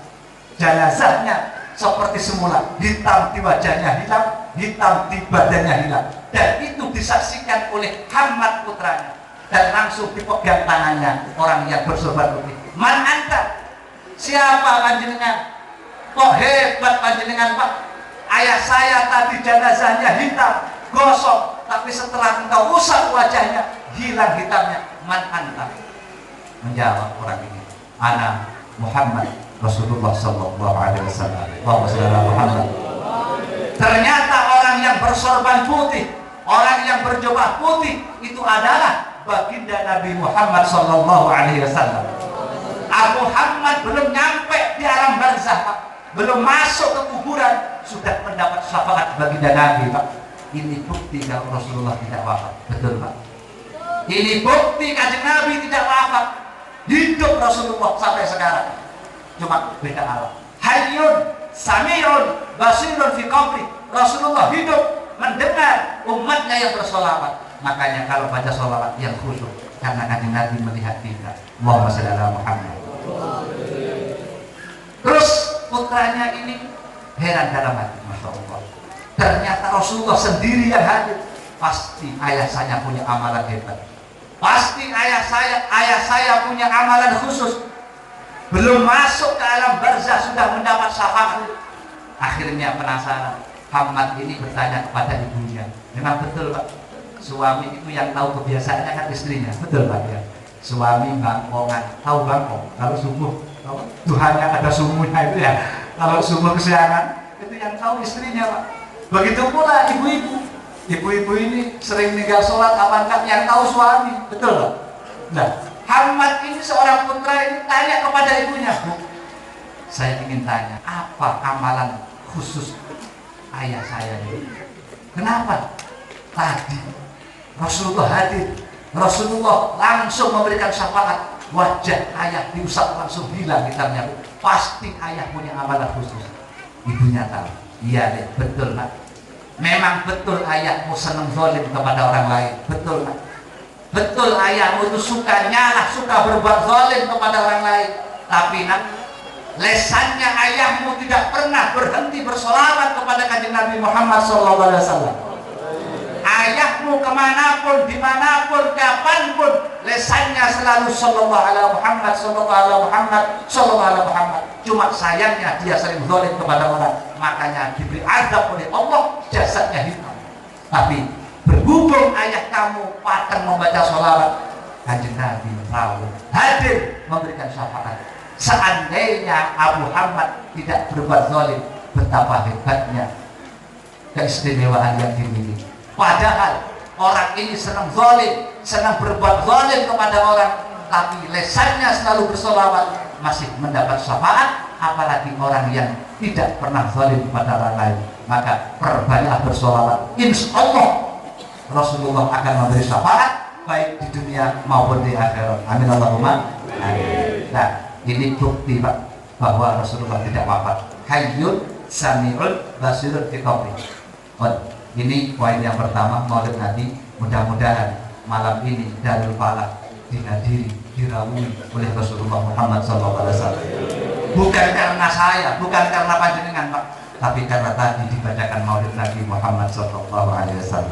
Jenazahnya seperti semula, hitam di wajahnya hilang, hitam di badannya hilang. Dan itu disaksikan oleh Hamad putranya, dan langsung dipegang tangannya orang yang bersorban putih. Man anta? Siapa panjenengan? Kok hebat panjenengan Pak? Ayah saya tadi jenazahnya hitam, gosong, tapi setelah engkau usap wajahnya, hilang hitamnya. Man anta? Menjawab orang ini, ana Muhammad Rasulullah sallallahu alaihi wasallam. Muhammad. Ternyata orang yang bersorban putih, orang yang berjubah putih itu adalah baginda Nabi Muhammad sallallahu alaihi wasallam. Abu Muhammad belum nyampe di alam barzah, belum masuk ke kuburan sudah mendapat syafaat baginda Nabi, Pak. Ini bukti kalau Rasulullah tidak wafat. Betul, Pak? Ini bukti kanjeng Nabi tidak wafat. Hidup Rasulullah sampai sekarang. Cuma beda alam. Hayyun sami'un basirun fi qabri. Rasulullah hidup mendengar umatnya yang bersolawat. Makanya kalau baca solawat yang khusyuk, karena kanjeng Nabi melihat kita. Allahumma shalli ala Muhammad. Terus putranya ini heran dalam hati, Masya Allah. Ternyata Rasulullah sendiri yang hadir. Pasti ayah saya punya amalan hebat. Pasti ayah saya punya amalan khusus. Belum masuk ke alam barzah sudah mendapat syafaat. Akhirnya penasaran. Hamad ini bertanya kepada ibunya. Memang betul Pak, suami itu yang tahu kebiasaannya kan istrinya. Betul Pak ya. Suami bangkongan, tahu bangkong. Kalau subuh, Tuhannya ada sumuhnya itu ya. Kalau subuh kesiangan, itu yang tahu istrinya Pak. Begitu pula ibu-ibu. Ibu-ibu ini sering meninggal sholat, apakah yang tahu suami? Betul Pak? Nah, Hamad ini seorang putra ini tanya kepada ibunya, Bu, saya ingin tanya, apa amalan khusus ayah saya ini? Kenapa? Tadi Rasulullah hadir, Rasulullah langsung memberikan syafaat, wajah ayah diusap langsung hilang hitamnya. Pasti ayah punya amalan khusus. Ibunya tahu. Iya deh, betul Pak. Memang betul ayahmu senang zalim kepada orang lain. Betul Pak. Betul ayahmu itu suka nyalah, suka berbuat zalim kepada orang lain. Tapi nak, lesannya ayahmu tidak pernah berhenti bersolawat kepada kanjeng Nabi Muhammad SAW. Ayahmu kemanapun, dimanapun, kapanpun, lesannya selalu sallallahu alaihi Muhammad, sallallahu alaihi Muhammad, sallallahu alaihi Muhammad. Cuma sayangnya dia sering zalim kepada orang, makanya diberi azab oleh Allah, jasadnya hitam. Tapi berhubung ayah kamu patang membaca sholawat, kanjeng Nabi tahu hadir memberikan syafaat. Seandainya Abu Muhammad tidak berbuat zalim, betapa hebatnya keistimewaan yang dimiliki. Padahal orang ini senang zalim, senang berbuat zalim kepada orang, tapi lesannya selalu bersolawat, masih mendapat syafaat. Apalagi orang yang tidak pernah zalim kepada orang lain. Maka perbanyaklah bersolawat, insya Allah Rasulullah akan memberi syafaat baik di dunia maupun di akhirat. Amin Allahumma amin. Nah, ini bukti Pak bahwa Rasulullah tidak wafat. Hayyun sami'un basirun fi qabri. Ini poin yang pertama, Maulid Nabi. Mudah-mudahan malam ini Darul Falah dihadiri, dirawui oleh Rasulullah Muhammad SAW. Bukan karena saya, bukan karena panjenengan Pak, tapi karena tadi dibacakan Maulid Nabi Muhammad SAW.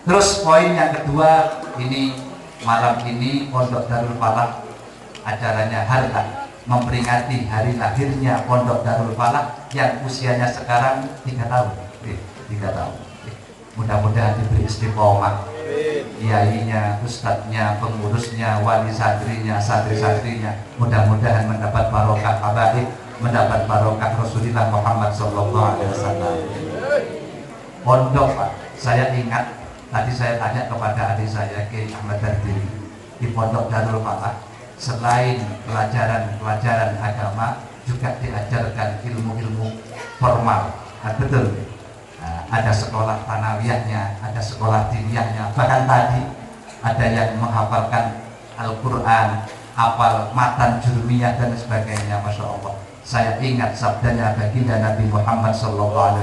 Terus poin yang kedua, ini malam ini Pondok Darul Falah acaranya harta. memperingati hari lahirnya Pondok Darul Falah yang usianya sekarang 3 tahun. 3 tahun. Mudah-mudahan diberi istiqomah. Kiainya, ustadznya, pengurusnya, wali santrinya, santri-santrinya, mudah-mudahan mendapat barokah habaib, mendapat barokah Rasulullah Muhammad SAW. Pondok, Pak, saya ingat tadi saya tanya kepada adik saya Kiai Ahmad Dardiri, di Pondok Darul Falah selain pelajaran agama juga diajarkan ilmu-ilmu formal. Betul. Ada sekolah tanawiyahnya, ada sekolah diniyahnya, bahkan tadi ada yang menghafalkan Al-Quran, hafal matan jurmiyah dan sebagainya. Masya Allah, saya ingat sabdanya baginda Nabi Muhammad SAW,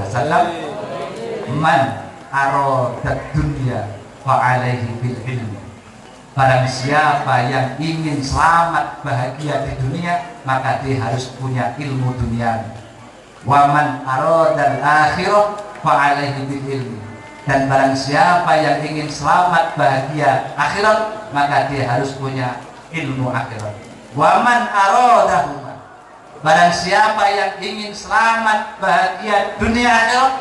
man arodat dunya fa'alaihi bil ilmi. Barang siapa yang ingin selamat bahagia di dunia, maka dia harus punya ilmu dunia. Waman arodal akhirah fa'alaihi bil ilmi. Dan barang siapa yang ingin selamat bahagia akhirat, maka dia harus punya ilmu akhirat. Waman arodahuma. Barang siapa yang ingin selamat bahagia dunia akhirat,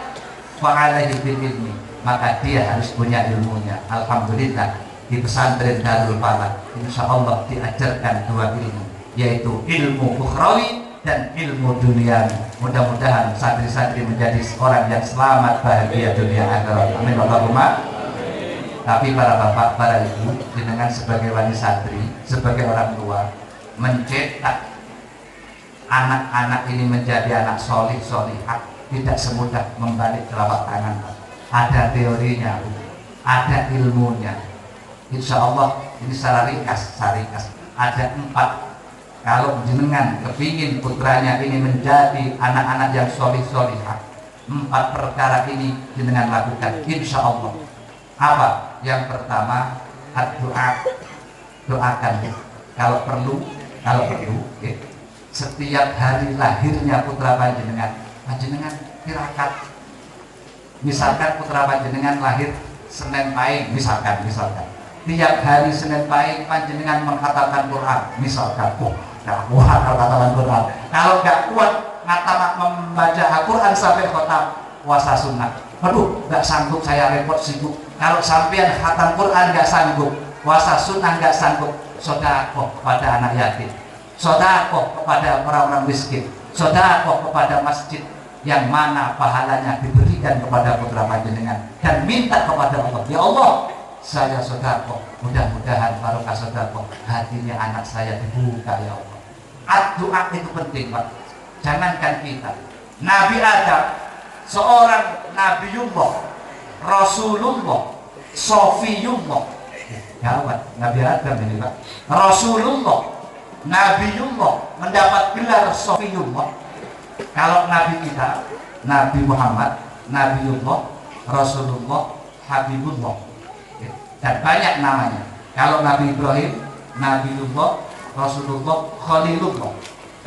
fa'alaihi bil ilmi, maka dia harus punya ilmunya. Alhamdulillah, di pesantren Darul Falah insya Allah diajarkan 2 ilmu, yaitu ilmu ukhrawi dan ilmu dunia. Mudah-mudahan santri-santri menjadi orang yang selamat bahagia dunia akhirat. Amin Allahumma. Tapi para bapak, para ibu, dengan sebagai wali santri, sebagai orang tua, mencetak anak-anak ini menjadi anak solih solihah tidak semudah membalik telapak tangan. Ada teorinya, ada ilmunya. Insya Allah ini secara ringkas ada 4. Kalau jenengan kepingin putranya ini menjadi anak-anak yang solih-solihah, 4 perkara ini jenengan lakukan, insya Allah. Apa? Yang pertama, doa. Doakan kalau perlu ya, setiap hari lahirnya putra panjenengan tirakat. Misalkan putra panjenengan lahir Senin Pahing, misalkan tiap hari Senin Pahing panjenengan mengkhatamkan Quran, misalkan. Nggak kuat khatam Quran. Kalau nggak kuat membaca Al-Quran sampai khatam, puasa sunnah. Aduh, nggak sanggup, saya repot sibuk. Kalau sampean khatam Quran nggak sanggup, puasa sunnah nggak sanggup, sedekah kepada anak yatim, sedekah kepada orang-orang miskin, sedekah kepada masjid, yang mana pahalanya diberikan kepada putra panjenengan, dan minta kepada Allah, ya Allah, saya sedekah, mudah-mudahan barokah sedekah hatinya anak saya dibuka, ya Allah. Doa itu penting, Pak. Jangankan kita, Nabi Adam, seorang Nabiullah, Rasulullah, Sofiyullah, gawat, Nabi Adam ini, Pak, Rasulullah, Nabiullah, mendapat gelar Sofiyullah. Kalau Nabi kita, Nabi Muhammad, Nabiullah, Rasulullah, Habibullah, dan banyak namanya. Kalau Nabi Ibrahim, Nabiullah, Rasulullah, Khalilullah.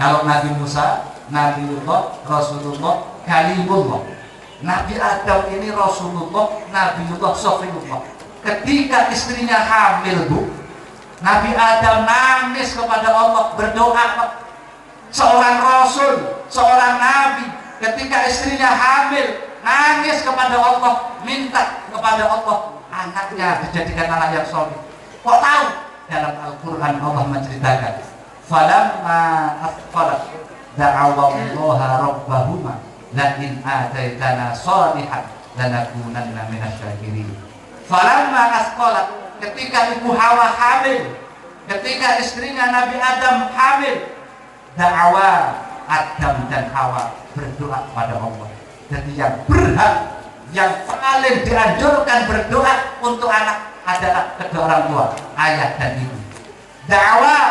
Kalau Nabi Musa, Nabiullah, Rasulullah, Kalimullah. Nabi Adam ini Rasulullah, Nabiullah, Sofiyullah. Ketika istrinya hamil, Bu, Nabi Adam nangis kepada Allah, berdoa. Seorang Rasul, seorang Nabi, ketika istrinya hamil, nangis kepada Allah, minta kepada Allah anaknya dijadikan anak yang soleh. Kok tahu? Dalam Al-Quran Allah menceritakan, falamma asqalat da'awallaha rabbahuma la in ataitana shalihan lanakunanna minasyakirin. Falamma asqalat, ketika ibu Hawa hamil, ketika istrinya Nabi Adam hamil, da'awa Adam dan Hawa berdoa kepada Allah. Jadi yang berhak, yang paling dianjurkan berdoa untuk anak adalah kedua orang tua, ayah dan ibu. Dakwah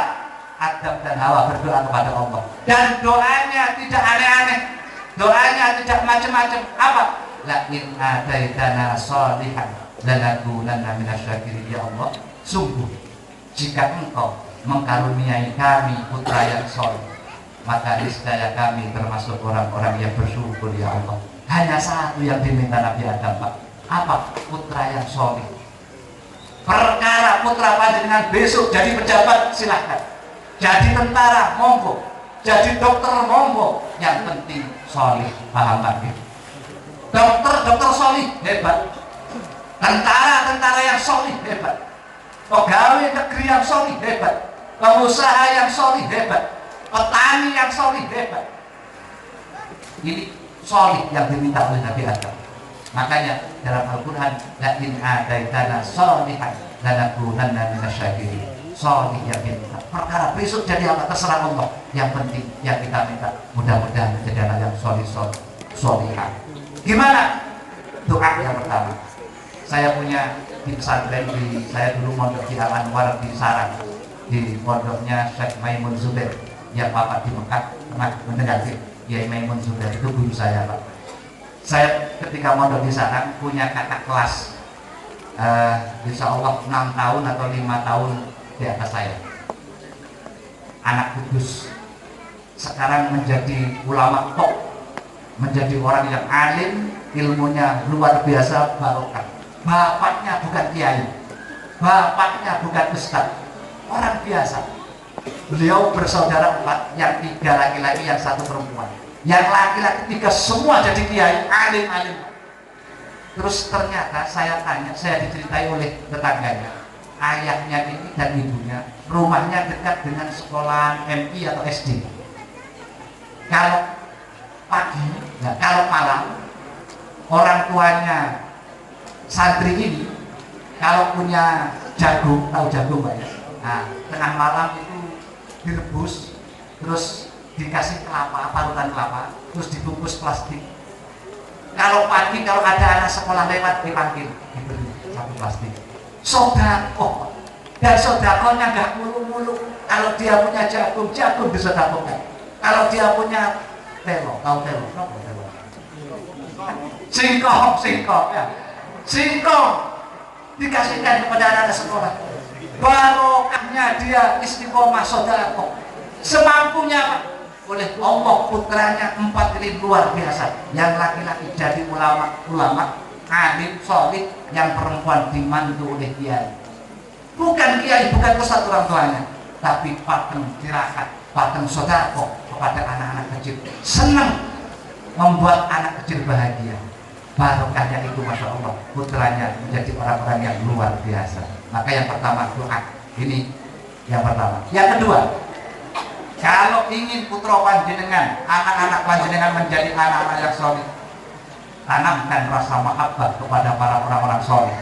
Adam dan Hawa berdoa kepada Allah, dan doanya tidak aneh-aneh, doanya tidak macam-macam. Apa? La in ataitana shalihan lanakunanna minasyakirin. Ya Allah, sungguh jika Engkau mengkaruniai kami putra yang soleh, maka niscaya kami termasuk orang-orang yang bersyukur, ya Allah. Hanya satu yang diminta Nabi Adam, Pak. Apa? Putra yang soleh. Perkara putra panjenengan besok jadi pejabat, silahkan. Jadi tentara, monggo. jadi dokter monggo, yang penting solih. Paham Pak? Dokter solih hebat, tentara yang solih hebat, pegawai negeri yang solih hebat, pengusaha yang solih hebat, petani yang solih hebat. Ini solih yang diminta oleh Nabi Adam. Makanya dalam Al-Quran, la in adaitana solihan lanakunanna minasyakirin. Solih yang diminta. Perkara besok jadi apa terserah Allah. Yang penting yang kita minta mudah-mudahan menjadi anak yang solihah. Gimana? Doa yang pertama. Saya punya di pesantren saya dulu mondok di Al-Anwar di Sarang, di pondoknya Syekh Maimun Zubair yang Bapak di Mekah pernah mendengar Kiai Maimun Zubair, itu guru saya Pak. Saya ketika mondok di Sarang punya kakak kelas, insya Allah 6 tahun atau 5 tahun di atas saya, anak kudus, sekarang menjadi ulama top, menjadi orang yang alim, ilmunya luar biasa, barokah. Bapaknya bukan kiai, bapaknya bukan ustaz, orang biasa. Beliau bersaudara 4, yang 3 laki-laki, yang 1 perempuan. Yang laki-laki 3 semua jadi kiai, alim-alim. Terus ternyata saya diceritai oleh tetangganya, ayahnya ini dan ibunya rumahnya dekat dengan sekolah MI atau SD. Kalau pagi, kalau malam, orang tuanya santri ini kalau punya jagung, tahu jagung Pak ya? Nah, tengah malam itu direbus, terus dikasih kelapa, parutan kelapa, terus dibungkus plastik. Kalau pagi, kalau ada anak sekolah lewat, dipanggil, diberi satu plastik. Sodako, dan sodakonya nggak mulu-mulu. Kalau dia punya jagung disodakokan. Kalau dia punya telo, tahu telo? Singkong ya. Singkong dikasihkan kepada anak sekolah. Barokahnya dia istiqomah sodako. Semampunya Pak. Oleh Allah putranya 4 ini luar biasa. Yang laki-laki jadi ulama, alim, solid. Yang perempuan dimandu oleh kiai. Bukan kiai, bukan ustadz orang tuanya, tapi paten tirakat, paten sodako kepada anak-anak kecil. Senang membuat anak kecil bahagia. Barokahnya itu Masya Allah, putranya menjadi orang-orang yang luar biasa. Maka yang pertama doa, ini yang pertama. Yang kedua, kalau ingin putra panjenengan, anak-anak panjenengan menjadi anak-anak yang solid, tanamkan rasa mahabbah kepada para orang-orang solid,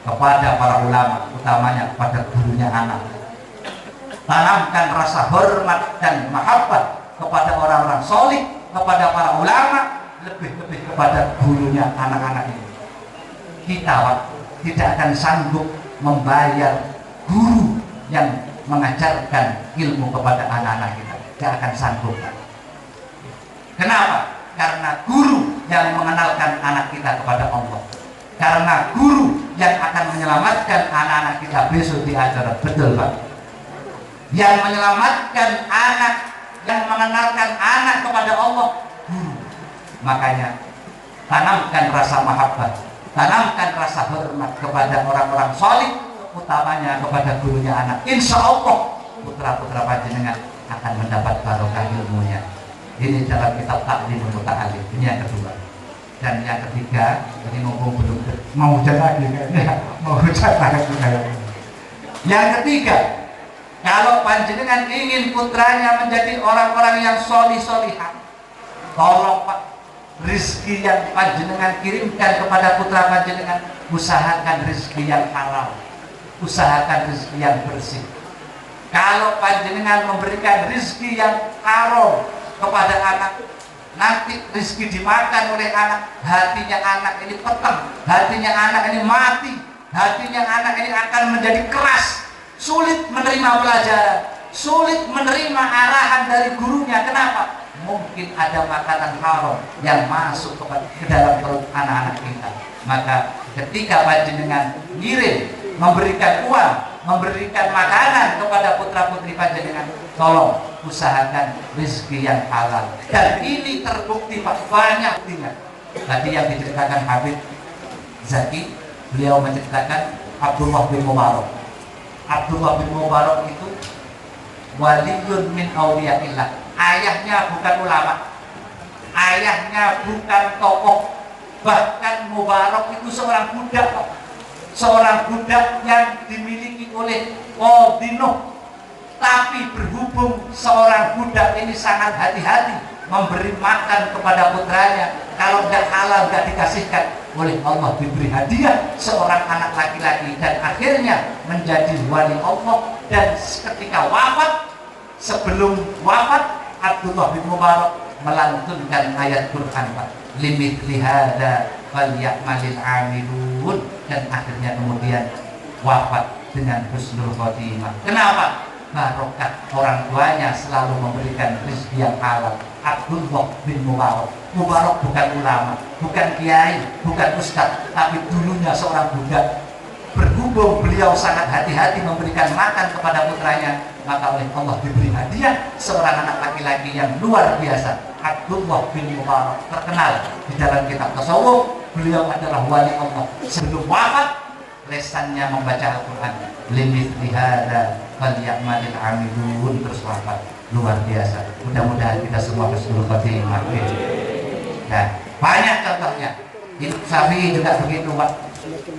kepada para ulama, utamanya kepada gurunya anak. Tanamkan rasa hormat dan mahabbah kepada orang-orang solid, kepada para ulama, lebih-lebih kepada gurunya anak-anak ini. Kita tidak akan sanggup membayar guru yang mengajarkan ilmu kepada anak-anak kita, tidak akan sanggup. Kenapa? Karena guru yang mengenalkan anak kita kepada Allah, karena guru yang akan menyelamatkan anak-anak kita besok di akhirat. Betul Pak? Yang menyelamatkan anak, yang mengenalkan anak kepada Allah, guru. Makanya tanamkan rasa mahabbah, tanamkan rasa hormat kepada orang-orang solid, utamanya kepada gurunya anak. Insya Allah putra-putra panjenengan akan mendapat barokah ilmunya. Ini dalam kitab Ta'limul Muta'allim. Ini yang kedua. Dan yang ketiga, ini mumpung belum mau hujan lagi kayaknya, mau hujan lagi kayaknya. Yang ketiga, kalau panjenengan ingin putranya menjadi orang-orang yang solih-solihah, tolong Pak, rizki yang panjenengan kirimkan kepada putra panjenengan, usahakan rizki yang halal, usahakan rizki yang bersih. Kalau panjenengan memberikan rizki yang haram kepada anak, nanti rizki dimakan oleh anak, hatinya anak ini peteng, hatinya anak ini mati, hatinya anak ini akan menjadi keras, sulit menerima pelajaran, sulit menerima arahan dari gurunya. Kenapa? Mungkin ada makanan haram yang masuk ke dalam perut anak-anak kita. Maka ketika panjenengan ngirim, memberikan uang, memberikan makanan kepada putra-putri panjenengan, tolong usahakan rezeki yang halal. Dan ini terbukti Pak, banyak buktinya. Tadi yang diceritakan Habib Zaki, beliau menceritakan Abdullah bin Mubarak. Abdullah bin Mubarak itu waliyun min awliyaillah, ayahnya bukan ulama, ayahnya bukan tokoh, bahkan Mubarak itu seorang budak, seorang budak yang dimiliki oleh Qadhi. Tapi berhubung seorang budak ini sangat hati-hati memberi makan kepada putranya, kalau nggak halal nggak dikasihkan, oleh Allah diberi hadiah seorang anak laki-laki dan akhirnya menjadi wali Allah. Dan ketika wafat, sebelum wafat, Abdullah bin Mubarak melantunkan ayat Quran, limithli hada falyamalil amilun, dan akhirnya kemudian wafat dengan husnul khotimah. Kenapa? Barokah orang tuanya selalu memberikan rezeki yang halal. Abdullah bin Mubarak. Mubarak bukan ulama, bukan kiai, bukan ustadz, tapi dulunya seorang budak. Berhubung beliau sangat hati-hati memberikan makan kepada putranya, maka oleh Allah diberi hadiah seorang anak laki-laki yang luar biasa. Abdullah bin Mubarak terkenal di dalam kitab tasawuf. Beliau adalah wali Allah. Sebelum wafat, lesannya membaca Al-Quran, limithli hada falyamalil amilun, terus wafat. Luar biasa. Mudah-mudahan kita semua husnul khotimah. Nah, banyak contohnya. Ibnu Syafi'i juga begitu, Pak.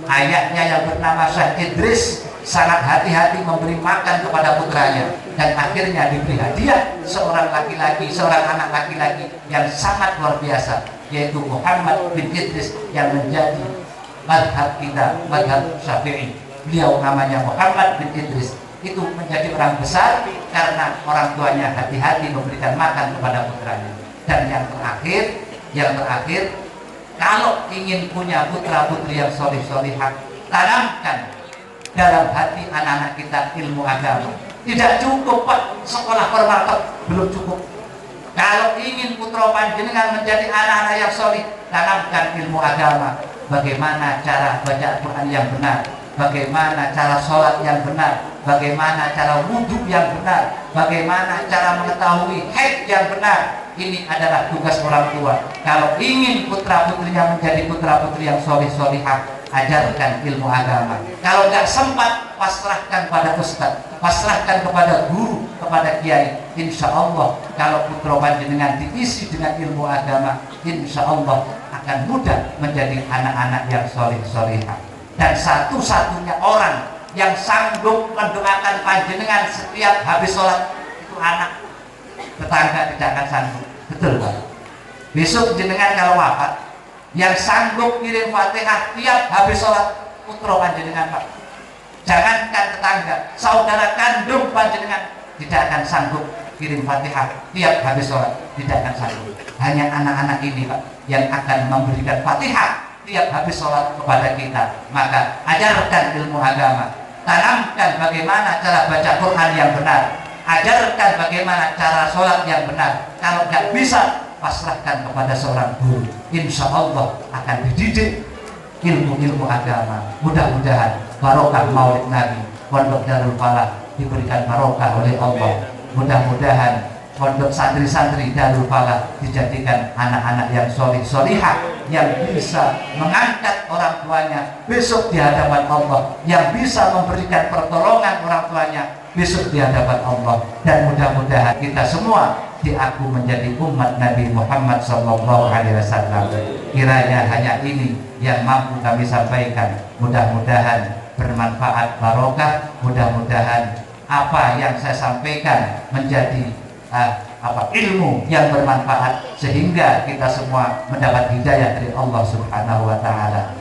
Ayahnya yang bernama Syekh Idris sangat hati-hati memberi makan kepada putranya, dan akhirnya diberi hadiah seorang laki-laki, seorang anak laki-laki yang sangat luar biasa, yaitu Muhammad bin Idris, yang menjadi madhab kita, madhab Syafi'i. Beliau namanya Muhammad bin Idris, itu menjadi orang besar karena orang tuanya hati-hati memberikan makan kepada putranya. Dan yang terakhir, kalau ingin punya putra-putri yang solih-solihah, tanamkan dalam hati anak-anak kita ilmu agama. Tidak cukup, Pak, sekolah formal belum cukup. Kalau ingin putra panjenengan menjadi anak-anak yang solih, tanamkan ilmu agama. Bagaimana cara baca Al-Quran yang benar, bagaimana cara sholat yang benar, bagaimana cara wudhu yang benar, bagaimana cara mengetahui haid yang benar. Ini adalah tugas orang tua. Kalau ingin putra-putrinya menjadi putra-putri yang solih-solihah, ajarkan ilmu agama. Kalau nggak sempat, pasrahkan pada ustadz, pasrahkan kepada guru, kepada kiai. Insya Allah kalau putra panjenengan diisi dengan ilmu agama, insya Allah akan mudah menjadi anak-anak yang solih-solihah. Dan satu-satunya orang yang sanggup mendoakan panjenengan setiap habis sholat itu anak. Tetangga tidak akan sanggup. Betul, Pak? Besok jenengan kalau wafat, yang sanggup kirim Fatihah tiap habis sholat putra panjenengan, Pak. Jangankan tetangga, saudara kandung panjenengan tidak akan sanggup kirim Fatihah tiap habis sholat, tidak akan sanggup. Hanya anak-anak ini, Pak, yang akan memberikan Fatihah tiap habis sholat kepada kita. Maka ajarkan ilmu agama, tanamkan bagaimana cara baca Quran yang benar, ajarkan bagaimana cara sholat yang benar. Kalau nggak bisa, pasrahkan kepada seorang guru. Insya Allah akan dididik ilmu-ilmu agama. Mudah-mudahan barokah Maulid Nabi, Pondok Darul Falah diberikan barokah oleh Allah. Mudah-mudahan pondok santri-santri Darul Falah dijadikan anak-anak yang solih-solihah, yang bisa mengangkat orang tuanya besok di hadapan Allah, yang bisa memberikan pertolongan orang tuanya besok di hadapan Allah. Dan mudah-mudahan kita semua diaku menjadi umat Nabi Muhammad SAW. Kiranya hanya ini yang mampu kami sampaikan. Mudah-mudahan bermanfaat, barokah. Mudah-mudahan apa yang saya sampaikan menjadi ilmu yang bermanfaat, sehingga kita semua mendapat hidayah dari Allah Subhanahu wa Ta'ala.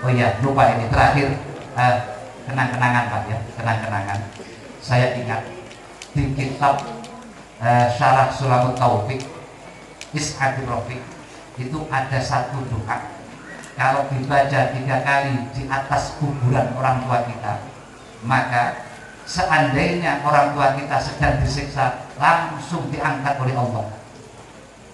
Oh iya, lupa ini terakhir, kenang-kenangan, Pak, ya, kenang-kenangan. Saya ingat di kitab Syarah Sulamut Taufik Is'adur Rafiq itu ada satu doa, kalau dibaca 3 kali di atas kuburan orang tua kita, maka seandainya orang tua kita sedang disiksa, langsung diangkat oleh Allah.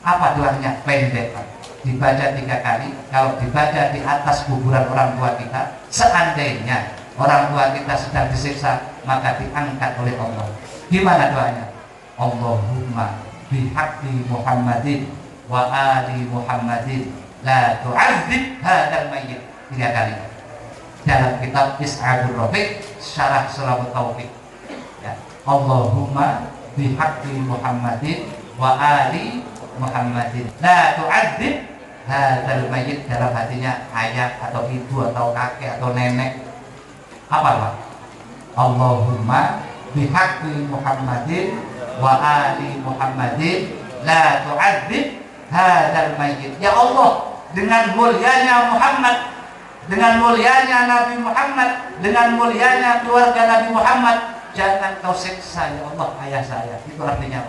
Apa doanya? Pendek, Pak. Dibaca 3 kali. Kalau dibaca di atas kuburan orang tua kita, seandainya orang tua kita sedang disiksa, maka diangkat oleh Allah. Gimana doanya? Allahumma bihaqqi Muhammadin wa ali Muhammadin la tu'adzib hadzal mayyit. 3 kali. Dalam kitab Is'adur Rafiq Syarah Sulamut Taufik, ya. Allahumma bihaqqi Muhammadin wa ali Muhammadin la tu'adzib hadzal mayyit, dalam hatinya ayah atau ibu atau kakek atau nenek. Apa Pak? Allahumma bihaqqi Muhammadin wa ali Muhammadin la tu'adzib hadzal mayyit. Ya Allah, dengan mulianya Muhammad, dengan mulianya Nabi Muhammad, dengan mulianya keluarga Nabi Muhammad, jangan kau siksa ya Allah ayah saya. Itu artinya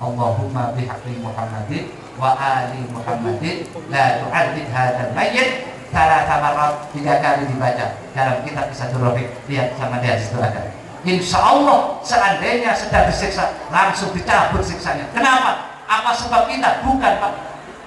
Allahumma bihaqqi Muhammadin wa ali Muhammadin la tu'adzib hadzal mayyit. Salasa marat, 3 kali dibaca dalam kitab Isatul Rafiq. Lihat sama dia situ ada. Insya Allah seandainya sedang disiksa, langsung dicabut siksanya. Kenapa? Apa sebab kita? Bukan Pak,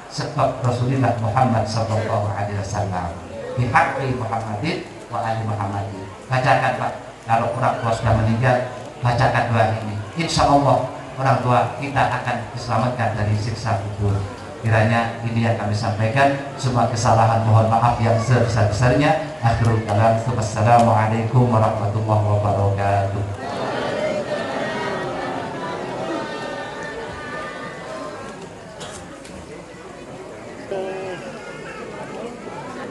sebab Rasulullah Muhammad sallallahu alaihi wasallam. Bihaqqi Muhammadin wa ali Muhammadin. Bacakan Pak, kalau orang tua sudah meninggal, bacakan doa ini. Insya Allah orang tua kita akan diselamatkan dari siksa kubur. Kiranya ini yang kami sampaikan. Semua kesalahan mohon maaf yang sebesar-besarnya. Akhirul kalam. Wassalamualaikum warahmatullahi wabarakatuh.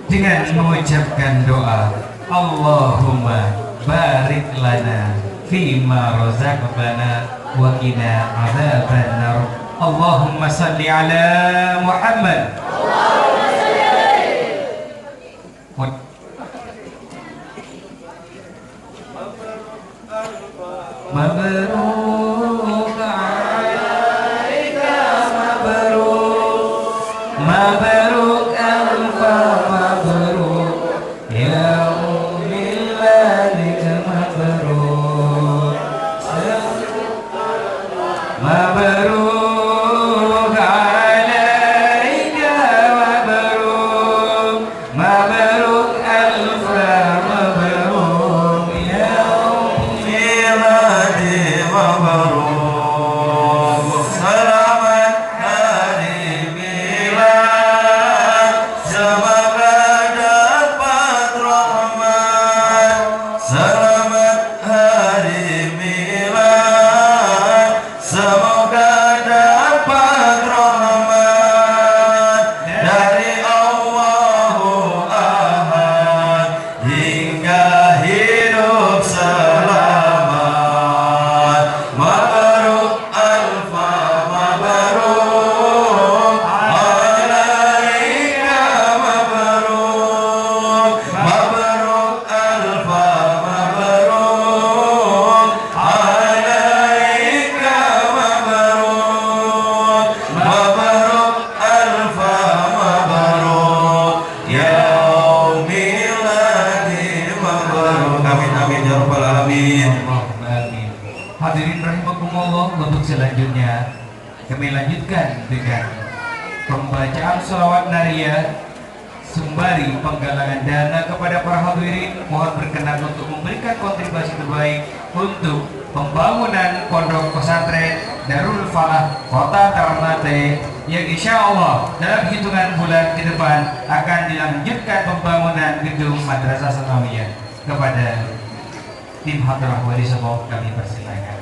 Dengan mengucapkan doa Allahumma barik lana fima razaqtana wa qina adzabannar. Allahumma salli ala Muhammad. Mabruk alaika mabruk mabruk alfa mabruk ya ummillaika mabruk mabruk Hadirin rahimakumullah, untuk selanjutnya kami lanjutkan dengan pembacaan sholawat nariyah sembari penggalangan dana kepada para hadirin. Mohon berkenan untuk memberikan kontribusi terbaik untuk pembangunan pondok pesantren Darul Falah Kota Ternate yang insya Allah dalam hitungan bulan ke depan akan dilanjutkan pembangunan gedung Madrasah Sanawiyah. Kepada tim Hadrah Wali Songo kami persilakan.